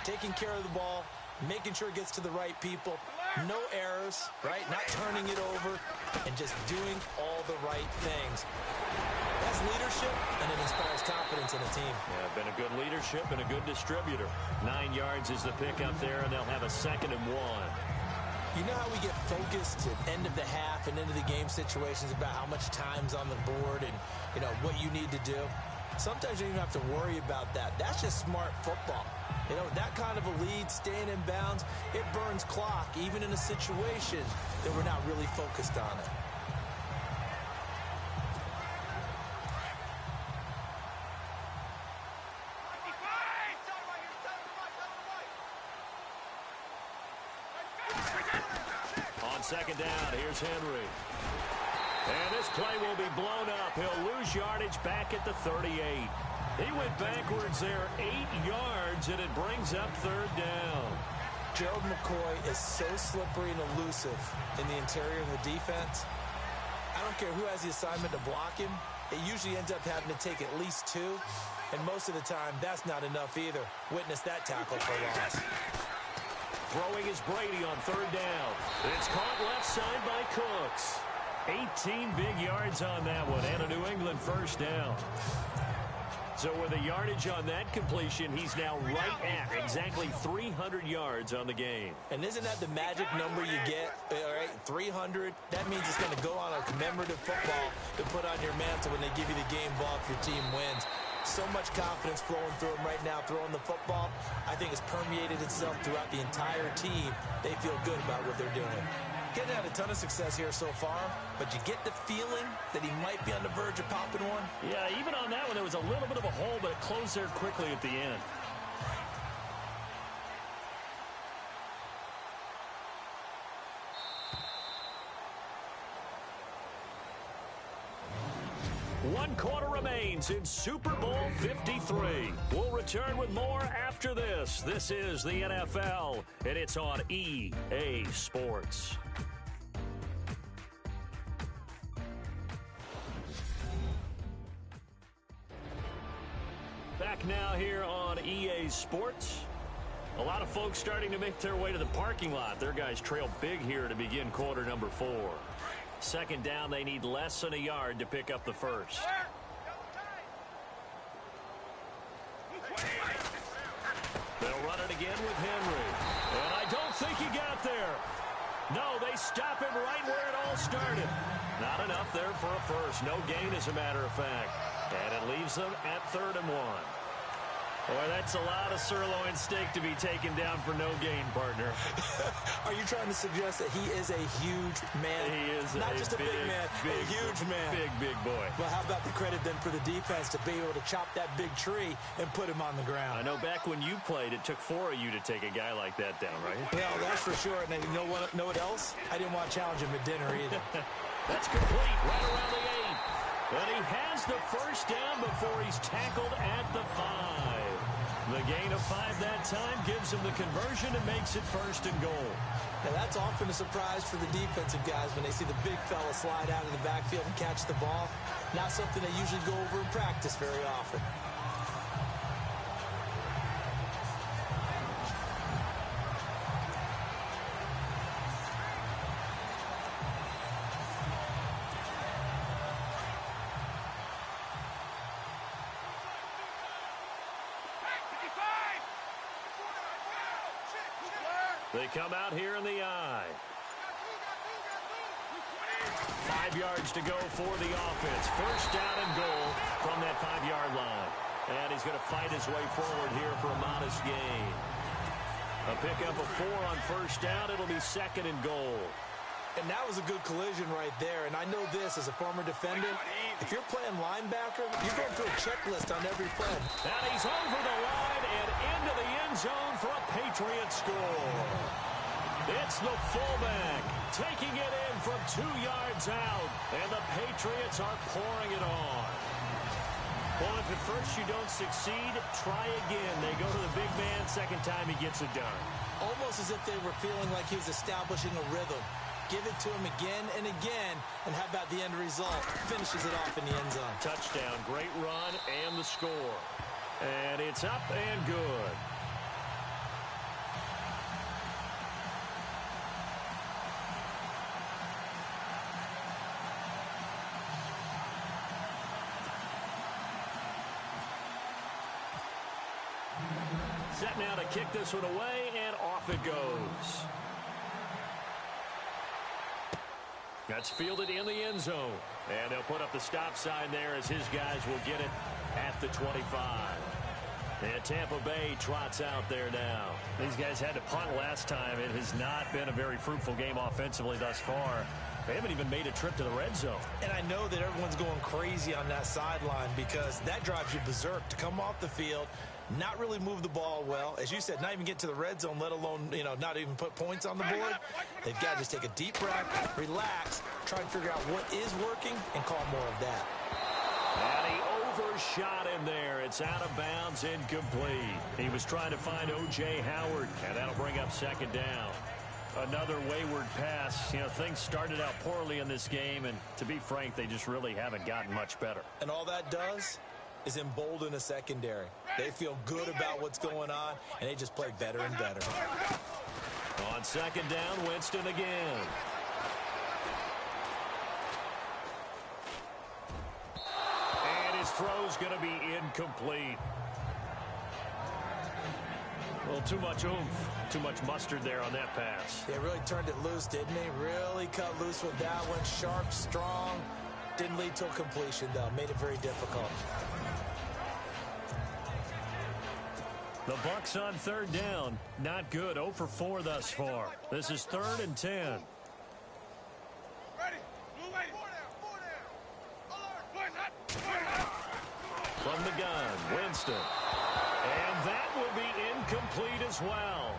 Taking care of the ball, making sure it gets to the right people, no errors, right? Not turning it over, and just doing all the right things. That's leadership, and it inspires confidence in a team. Yeah, been a good leadership and a good distributor. 9 yards is the pickup there, and they'll have a 2nd and 1. You know how we get focused at end of the half and into the game situations about how much time's on the board and, you know, what you need to do? Sometimes you don't even have to worry about that. That's just smart football. You know, that kind of a lead, staying in bounds, it burns clock, even in a situation that we're not really focused on it. On 2nd down, here's Henry. And this play will be blown up. He'll lose yardage back at the 38. He went backwards there 8 yards, and it brings up 3rd down. Gerald McCoy is so slippery and elusive in the interior of the defense. I don't care who has the assignment to block him. It usually ends up having to take at least 2. And most of the time, that's not enough either. Witness that tackle for loss. Throwing is Brady on 3rd down. It's caught left side by Cooks. 18 big yards on that one, and a New England 1st down. So with a yardage on that completion, he's now right at exactly 300 yards on the game. And isn't that the magic number you get? All right, 300. That means it's going to go on a commemorative football to put on your mantle when they give you the game ball if your team wins. So much confidence flowing through him right now, throwing the football. I think it's permeated itself throughout the entire team. They feel good about what they're doing. Getting had a ton of success here so far, but you get the feeling that he might be on the verge of popping one. Yeah, even on that one, there was a little bit of a hole, but it closed there quickly at the end. One quarter remains in Super Bowl 53. We'll return with more after this. This is the NFL, and it's on EA Sports. Back now here on EA Sports. A lot of folks starting to make their way to the parking lot. Their guys trail big here to begin quarter number 4. 2nd down, they need less than a yard to pick up the first. They'll run it again with Henry. And I don't think he got there. No, they stop him right where it all started. Not enough there for a first. No gain, as a matter of fact. And it leaves them at 3rd and 1. Boy, that's a lot of sirloin steak to be taken down for no gain, partner. Are you trying to suggest that he is a huge man? He is not just a big man, a huge man. Big boy. Well, how about the credit then for the defense to be able to chop that big tree and put him on the ground? I know back when you played, it took 4 of you to take a guy like that down, right? Well, that's for sure. And then you know what else? I didn't want to challenge him at dinner either. That's complete right around the 8. And he has the first down before he's tackled at the 5. The gain of 5 that time gives him the conversion and makes it 1st and goal. Now, that's often a surprise for the defensive guys when they see the big fella slide out of the backfield and catch the ball. Not something they usually go over in practice very often. They come out here in the I. 5 yards to go for the offense. First down and goal from that 5-yard line. And he's going to fight his way forward here for a modest gain. A pickup of 4 on first down. It'll be 2nd and goal. And that was a good collision right there. And I know this as a former defender. If you're playing linebacker, you're going through a checklist on every play. And he's over the line and into the end zone for a Patriot score. It's the fullback taking it in from 2 yards out. And the Patriots are pouring it on. Well, if at first you don't succeed, try again. They go to the big man. Second time he gets it done. Almost as if they were feeling like he was establishing a rhythm. Give it to him again and again, and how about the end result? Finishes it off in the end zone. Touchdown, great run, and the score. And it's up and good. Set now to kick this one away, and off it goes. That's fielded in the end zone. And they'll put up the stop sign there as his guys will get it at the 25. And Tampa Bay trots out there now. These guys had to punt last time. It has not been a very fruitful game offensively thus far. They haven't even made a trip to the red zone. And I know that everyone's going crazy on that sideline because that drives you berserk to come off the field, not really move the ball well. As you said, not even get to the red zone, let alone, not even put points on the board. They've got to just take a deep breath, relax, try and figure out what is working, and call more of that. And he overshot him there. It's out of bounds, incomplete. He was trying to find O.J. Howard, and that'll bring up second down. Another wayward pass. Things started out poorly in this game, and to be frank, they just really haven't gotten much better. And all that does is embolden a secondary. They feel good about what's going on, and they just play better and better. On second down, Winston again. And his throw's going to be incomplete. Well, too much oomph, too much mustard there on that pass. They really turned it loose, didn't they? Really cut loose with that one. Sharp, strong. Didn't lead to a completion, though. Made it very difficult. The Bucs on third down. Not good. 0 for 4 thus far. This is 3rd and 10. Ready. Blue lady. Boys up. From the gun, Winston. And that will be incomplete as well.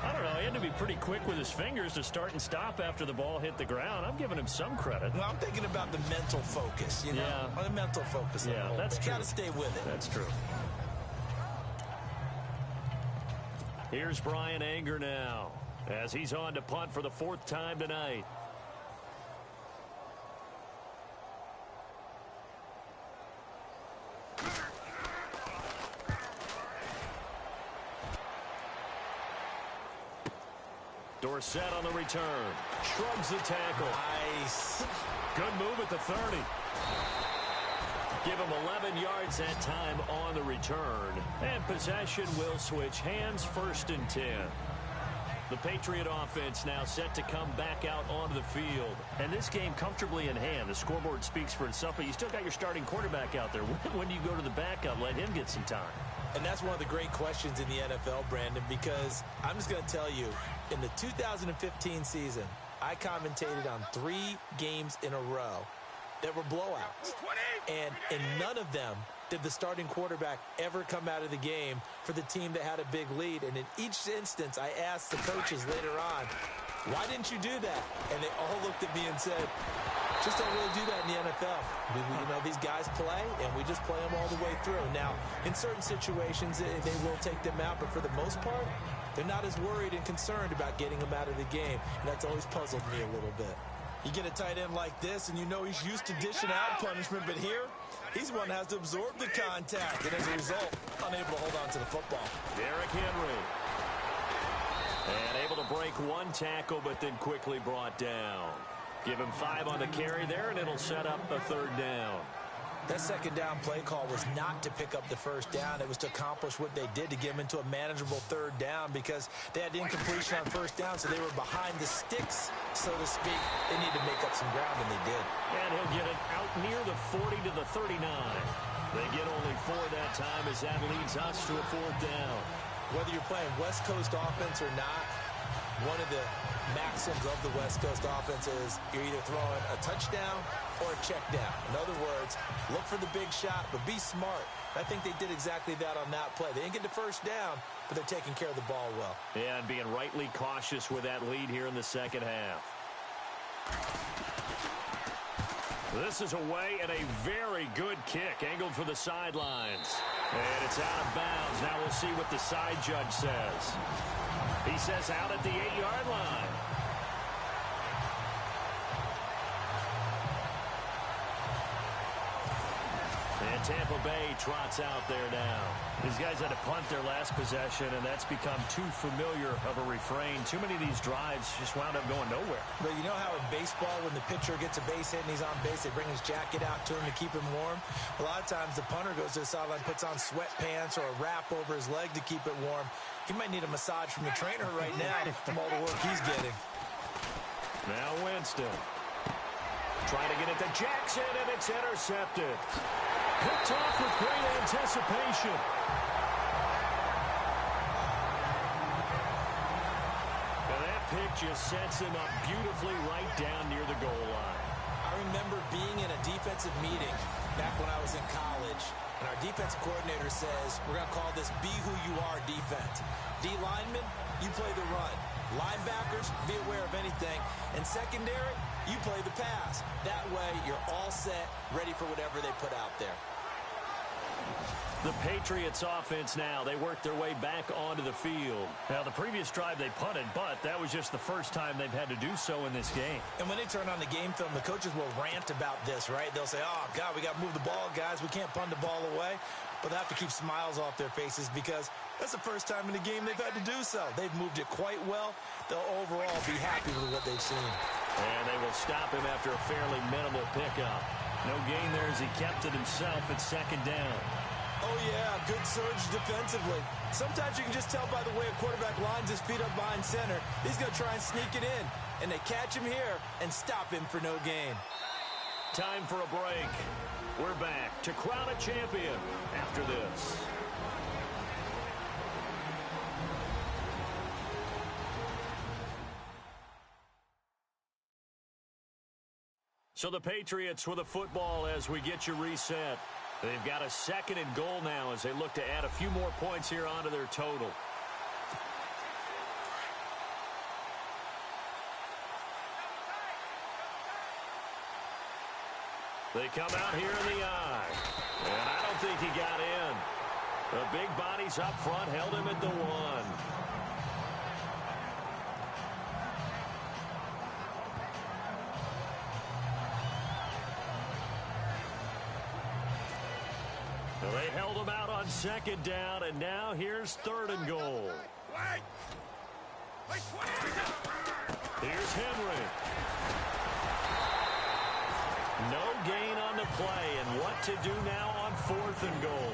I don't know. He had to be pretty quick with his fingers to start and stop after the ball hit the ground. I'm giving him some credit. Well, I'm thinking about the mental focus, Yeah. The mental focus. Yeah, that's true. Got to stay with it. That's true. Here's Brian Anger now as he's on to punt for the 4th time tonight. Dorsett on the return. Shrugs the tackle. Nice. Good move at the 30. Give him 11 yards that time on the return. And possession will switch hands, 1st and 10. The Patriot offense now set to come back out onto the field. And this game comfortably in hand. The scoreboard speaks for itself, but you still got your starting quarterback out there. When do you go to the backup? Let him get some time. And that's one of the great questions in the NFL, Brandon, because I'm just going to tell you, in the 2015 season, I commentated on 3 games in a row that were blowouts. And in none of them did the starting quarterback ever come out of the game for the team that had a big lead. And in each instance, I asked the coaches later on, why didn't you do that? And they all looked at me and said, just don't really do that in the NFL. These guys play, and we just play them all the way through. Now, in certain situations, they will take them out, but for the most part, they're not as worried and concerned about getting them out of the game, and that's always puzzled me a little bit. You get a tight end like this, and he's used to dishing out punishment, but here, he's one that has to absorb the contact, and as a result, unable to hold on to the football. Derrick Henry. And able to break 1 tackle, but then quickly brought down. Give him 5 on the carry there, and it'll set up a 3rd down. That second down play call was not to pick up the 1st down. It was to accomplish what they did to get them into a manageable 3rd down because they had incompletion on 1st down, so they were behind the sticks, so to speak. They needed to make up some ground, and they did. And he'll get it out near the 40 to the 39. They get only 4 that time as that leads us to a 4th down. Whether you're playing West Coast offense or not, One of the maxims of the West Coast offense is you're either throwing a touchdown or a check down. In other words, look for the big shot, but be smart. I think they did exactly that on that play. They didn't get the first down, but they're taking care of the ball well. Yeah, and being rightly cautious with that lead here in the second half. This is away and a very good kick, angled for the sidelines. And it's out of bounds. Now we'll see what the side judge says. He says out at the 8-yard line. And Tampa Bay trots out there now. These guys had to punt their last possession, and that's become too familiar of a refrain. Too many of these drives just wound up going nowhere. But you know how in baseball, when the pitcher gets a base hit and he's on base, they bring his jacket out to him to keep him warm? A lot of times the punter goes to the sideline, puts on sweatpants or a wrap over his leg to keep it warm. He might need a massage from the trainer right now from all the work he's getting. Now Winston. Trying to get it to Jackson, and it's intercepted. Picked off with great anticipation. And that pick just sets him up beautifully right down near the goal line. I remember being in a defensive meeting back when I was in college, and our defensive coordinator says, we're going to call this be who you are defense. D linemen, you play the run. Linebackers, be aware of anything. And secondary, you play the pass. That way, you're all set, ready for whatever they put out there. The Patriots offense now, they work their way back onto the field. Now, the previous drive they punted, but that was just the first time they've had to do so in this game. And when they turn on the game film, the coaches will rant about this, right? They'll say, oh, God, we got to move the ball, guys. We can't punt the ball away. But they have to keep smiles off their faces because that's the first time in the game they've had to do so. They've moved it quite well. They'll overall be happy with what they've seen. And they will stop him after a fairly minimal pickup. No gain there as he kept it himself at second down. Oh, yeah, good surge defensively. Sometimes you can just tell by the way a quarterback lines his feet up behind center. He's going to try and sneak it in. And they catch him here and stop him for no gain. Time for a break. We're back to crown a champion after this. So the Patriots with a football as we get you reset. They've got a 2nd and goal now as they look to add a few more points here onto their total. They come out here in the eye. And I don't think he got in. The big bodies up front held him at the 1. They held him out on 2nd down, and now here's 3rd and goal. Here's Henry. No gain on the play, and what to do now on 4th and goal.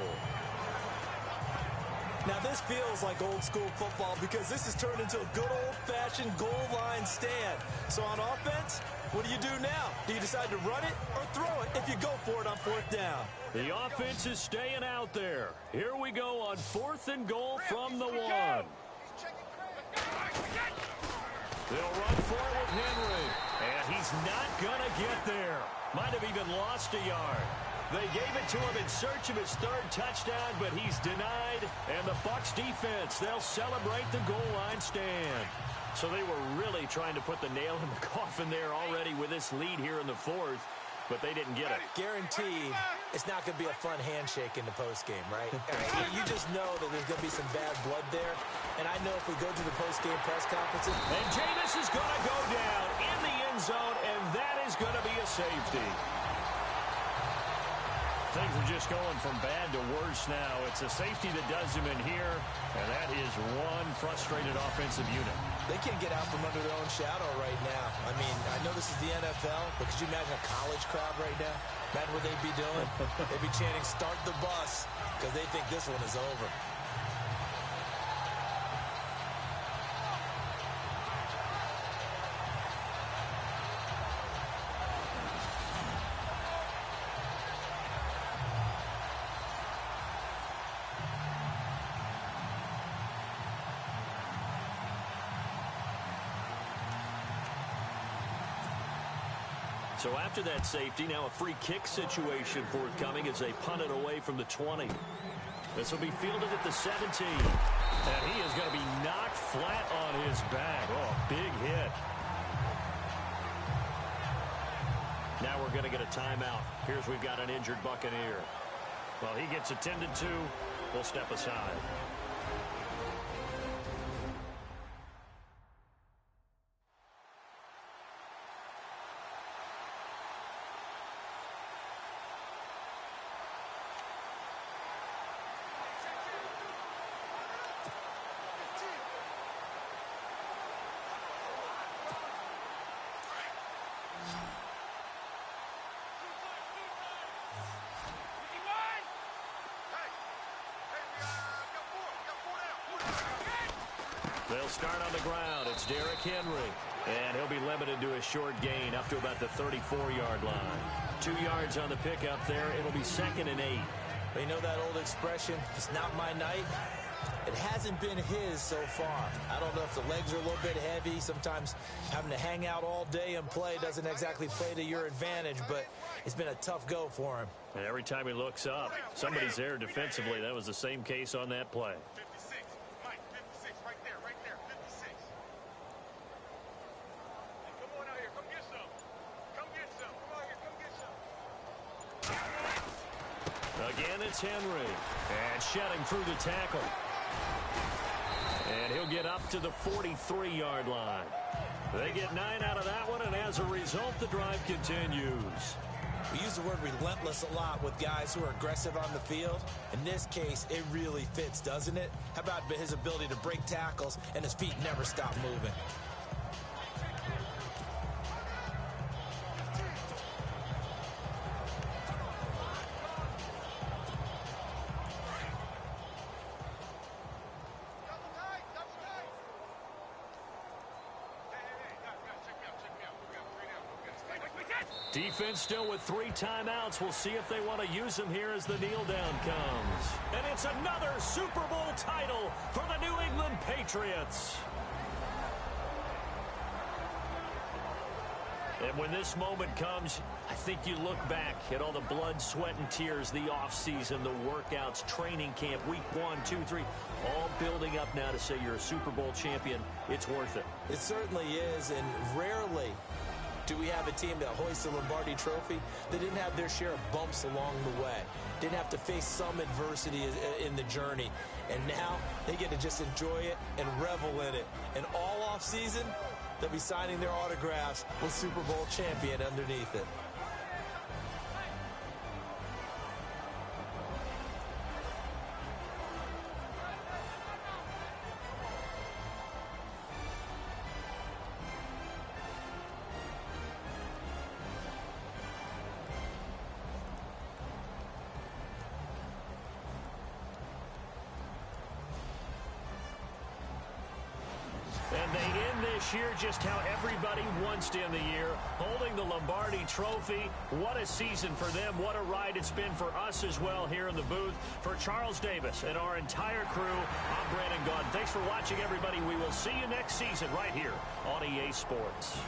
Now this feels like old school football because this has turned into a good old-fashioned goal line stand. So on offense, what do you do now? Do you decide to run it or throw it if you go for it on 4th down? The offense is staying out there. Here we go on 4th and goal from the 1. They'll run for it with Henry. And he's not going to get there. Might have even lost a yard. They gave it to him in search of his 3rd touchdown, but he's denied. And the Bucs defense, they'll celebrate the goal line stand. So they were really trying to put the nail in the coffin there already with this lead here in the 4th, but they didn't get it. Guaranteed, it's not going to be a fun handshake in the postgame, right? You just know that there's going to be some bad blood there. And I know if we go to the postgame press conferences. And Jameis is going to go down in the end zone, and that is going to be a safety. Things are just going from bad to worse now. It's a safety that does him in here, and that is one frustrated offensive unit. They can't get out from under their own shadow right now. I mean, I know this is the NFL, but could you imagine a college crowd right now? Imagine what they'd be doing. They'd be chanting, "Start the bus," because they think this one is over. So after that safety, now a free kick situation forthcoming as they punt it away from the 20. This will be fielded at the 17. And he is going to be knocked flat on his back. Oh, big hit. Now we're going to get a timeout. Here's we've got an injured Buccaneer. Well, he gets attended to. We'll step aside. They'll start on the ground. It's Derrick Henry. And he'll be limited to a short gain up to about the 34-yard line. 2 yards on the pickup there. It'll be 2nd and 8. But you know that old expression, it's not my night? It hasn't been his so far. I don't know if the legs are a little bit heavy. Sometimes having to hang out all day and play doesn't exactly play to your advantage, but it's been a tough go for him. And every time he looks up, somebody's there defensively. That was the same case on that play. 56, Mike, 56, right there, 56. Hey, come on out here, come get some. Come get some, come out here, come get some. Again, it's Henry. And shedding through the tackle. And he'll get up to the 43-yard line. They get 9 out of that one, and as a result, the drive continues. We use the word relentless a lot with guys who are aggressive on the field. In this case, it really fits, doesn't it? How about his ability to break tackles and his feet never stop moving? Defense still with 3 timeouts. We'll see if they want to use them here as the kneel down comes. And it's another Super Bowl title for the New England Patriots. And when this moment comes, I think you look back at all the blood, sweat, and tears, the offseason, the workouts, training camp, week 1, 2, 3, all building up now to say you're a Super Bowl champion. It's worth it. It certainly is, and rarely do we have a team that hoists the Lombardi Trophy that didn't have their share of bumps along the way, didn't have to face some adversity in the journey, and now they get to just enjoy it and revel in it. And all offseason, they'll be signing their autographs with Super Bowl champion underneath it. And they end this year just how everybody wants to end the year, holding the Lombardi Trophy. What a season for them. What a ride it's been for us as well here in the booth. For Charles Davis and our entire crew, I'm Brandon Gaudin. Thanks for watching, everybody. We will see you next season right here on EA Sports.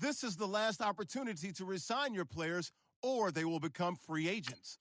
This is the last opportunity to resign your players, or they will become free agents.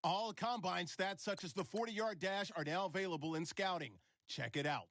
All combine stats such as the 40-yard dash are now available in scouting. Check it out.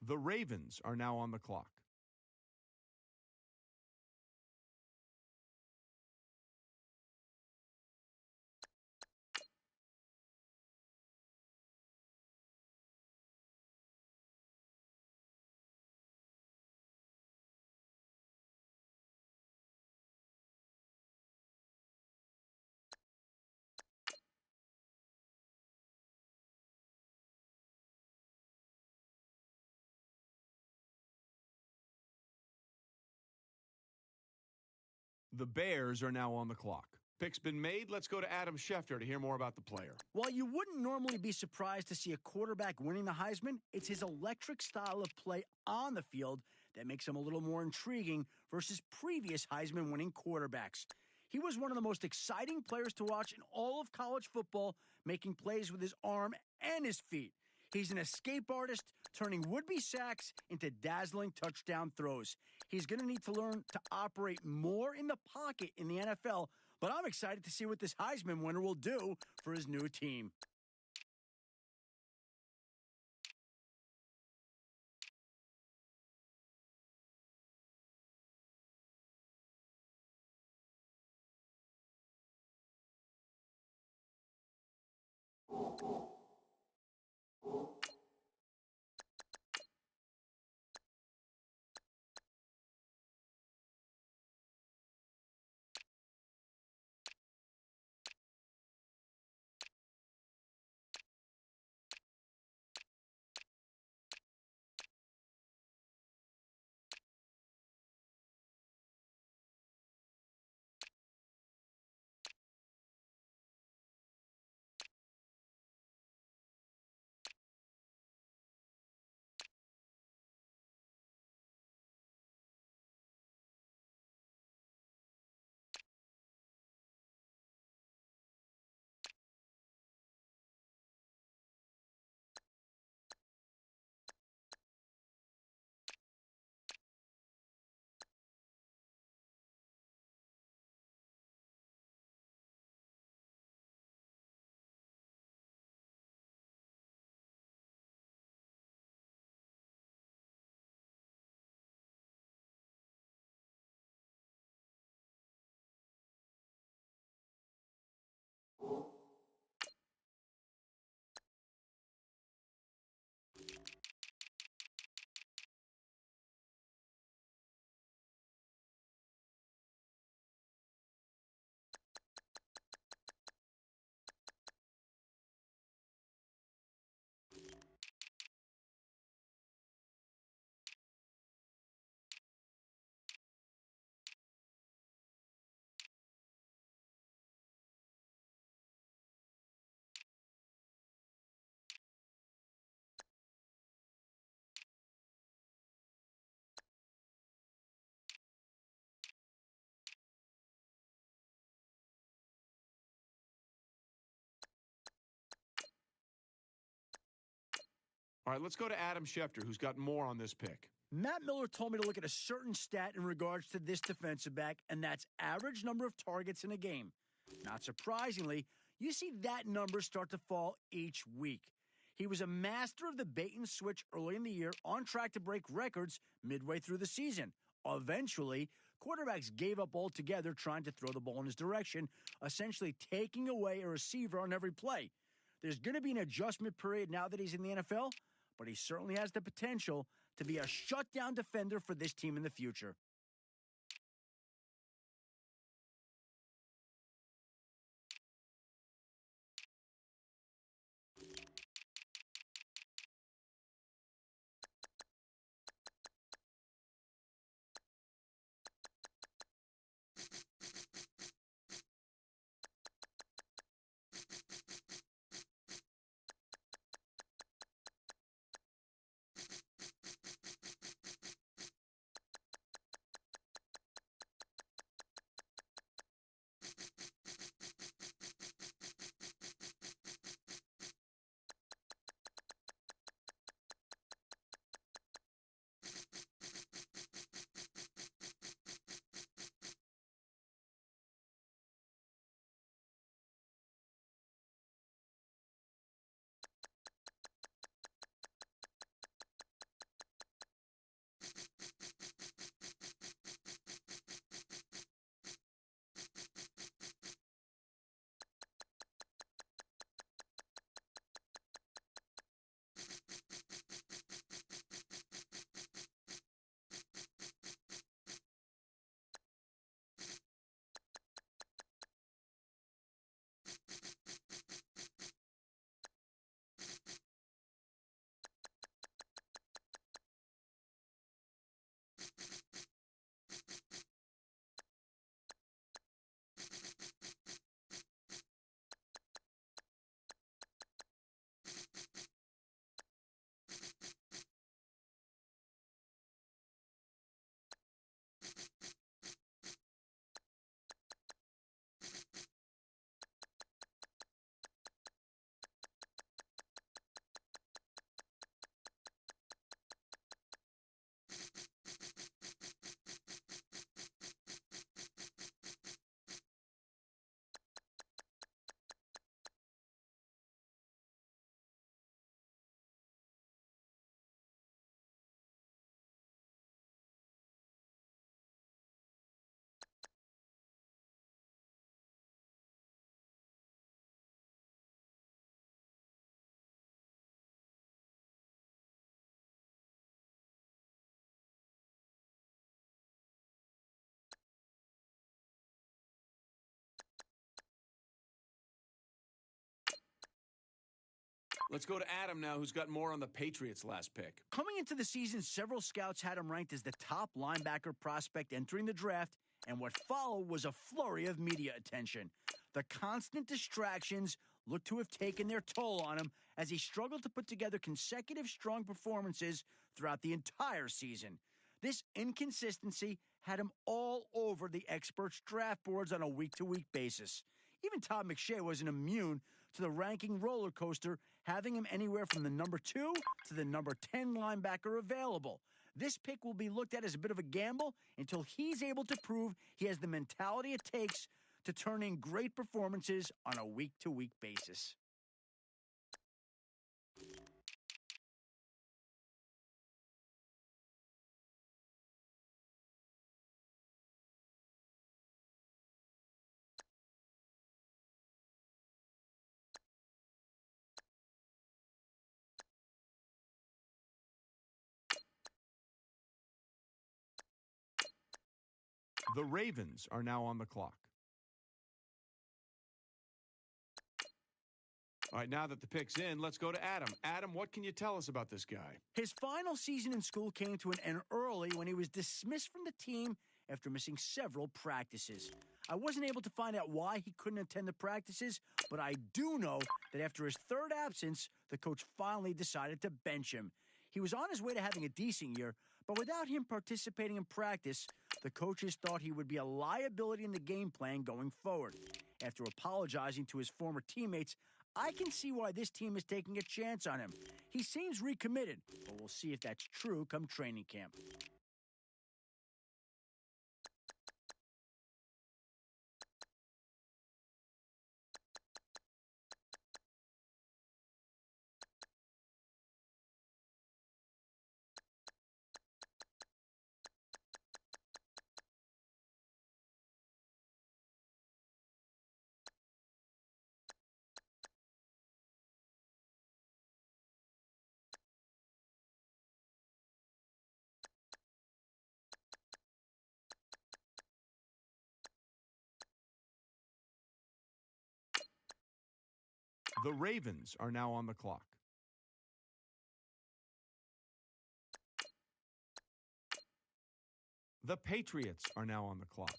The Ravens are now on the clock. The Bears are now on the clock. Pick's been made. Let's go to Adam Schefter to hear more about the player. While you wouldn't normally be surprised to see a quarterback winning the Heisman, it's his electric style of play on the field that makes him a little more intriguing versus previous Heisman-winning quarterbacks. He was one of the most exciting players to watch in all of college football, making plays with his arm and his feet. He's an escape artist, turning would-be sacks into dazzling touchdown throws. He's going to need to learn to operate more in the pocket in the NFL, but I'm excited to see what this Heisman winner will do for his new team. All right, let's go to Adam Schefter, who's got more on this pick. Matt Miller told me to look at a certain stat in regards to this defensive back, and that's average number of targets in a game. Not surprisingly, you see that number start to fall each week. He was a master of the bait and switch early in the year, on track to break records midway through the season. Eventually, quarterbacks gave up altogether trying to throw the ball in his direction, essentially taking away a receiver on every play. There's going to be an adjustment period now that he's in the NFL, but he certainly has the potential to be a shutdown defender for this team in the future. Let's go to Adam now, who's got more on the Patriots' last pick. Coming into the season, several scouts had him ranked as the top linebacker prospect entering the draft, and what followed was a flurry of media attention. The constant distractions looked to have taken their toll on him as he struggled to put together consecutive strong performances throughout the entire season. This inconsistency had him all over the experts' draft boards on a week-to-week basis. Even Todd McShay wasn't immune to the ranking roller coaster, having him anywhere from the number 2 to the number 10 linebacker available. This pick will be looked at as a bit of a gamble until he's able to prove he has the mentality it takes to turn in great performances on a week-to-week basis. The Ravens are now on the clock. All right, now that the pick's in, let's go to Adam. Adam, what can you tell us about this guy? His final season in school came to an end early when he was dismissed from the team after missing several practices. I wasn't able to find out why he couldn't attend the practices, but I do know that after his third absence, the coach finally decided to bench him. He was on his way to having a decent year, but without him participating in practice, the coaches thought he would be a liability in the game plan going forward. After apologizing to his former teammates, I can see why this team is taking a chance on him. He seems recommitted, but we'll see if that's true come training camp. The Ravens are now on the clock. The Patriots are now on the clock.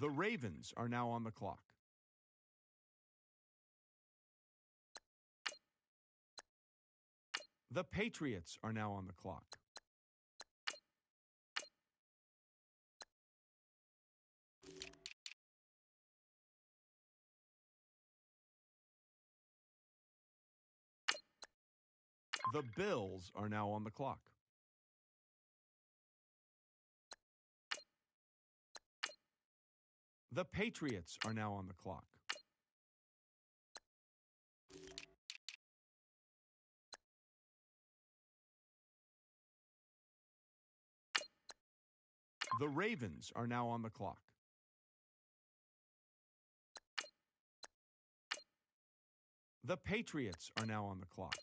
The Ravens are now on the clock. The Patriots are now on the clock. The Bills are now on the clock. The Patriots are now on the clock. The Ravens are now on the clock. The Patriots are now on the clock.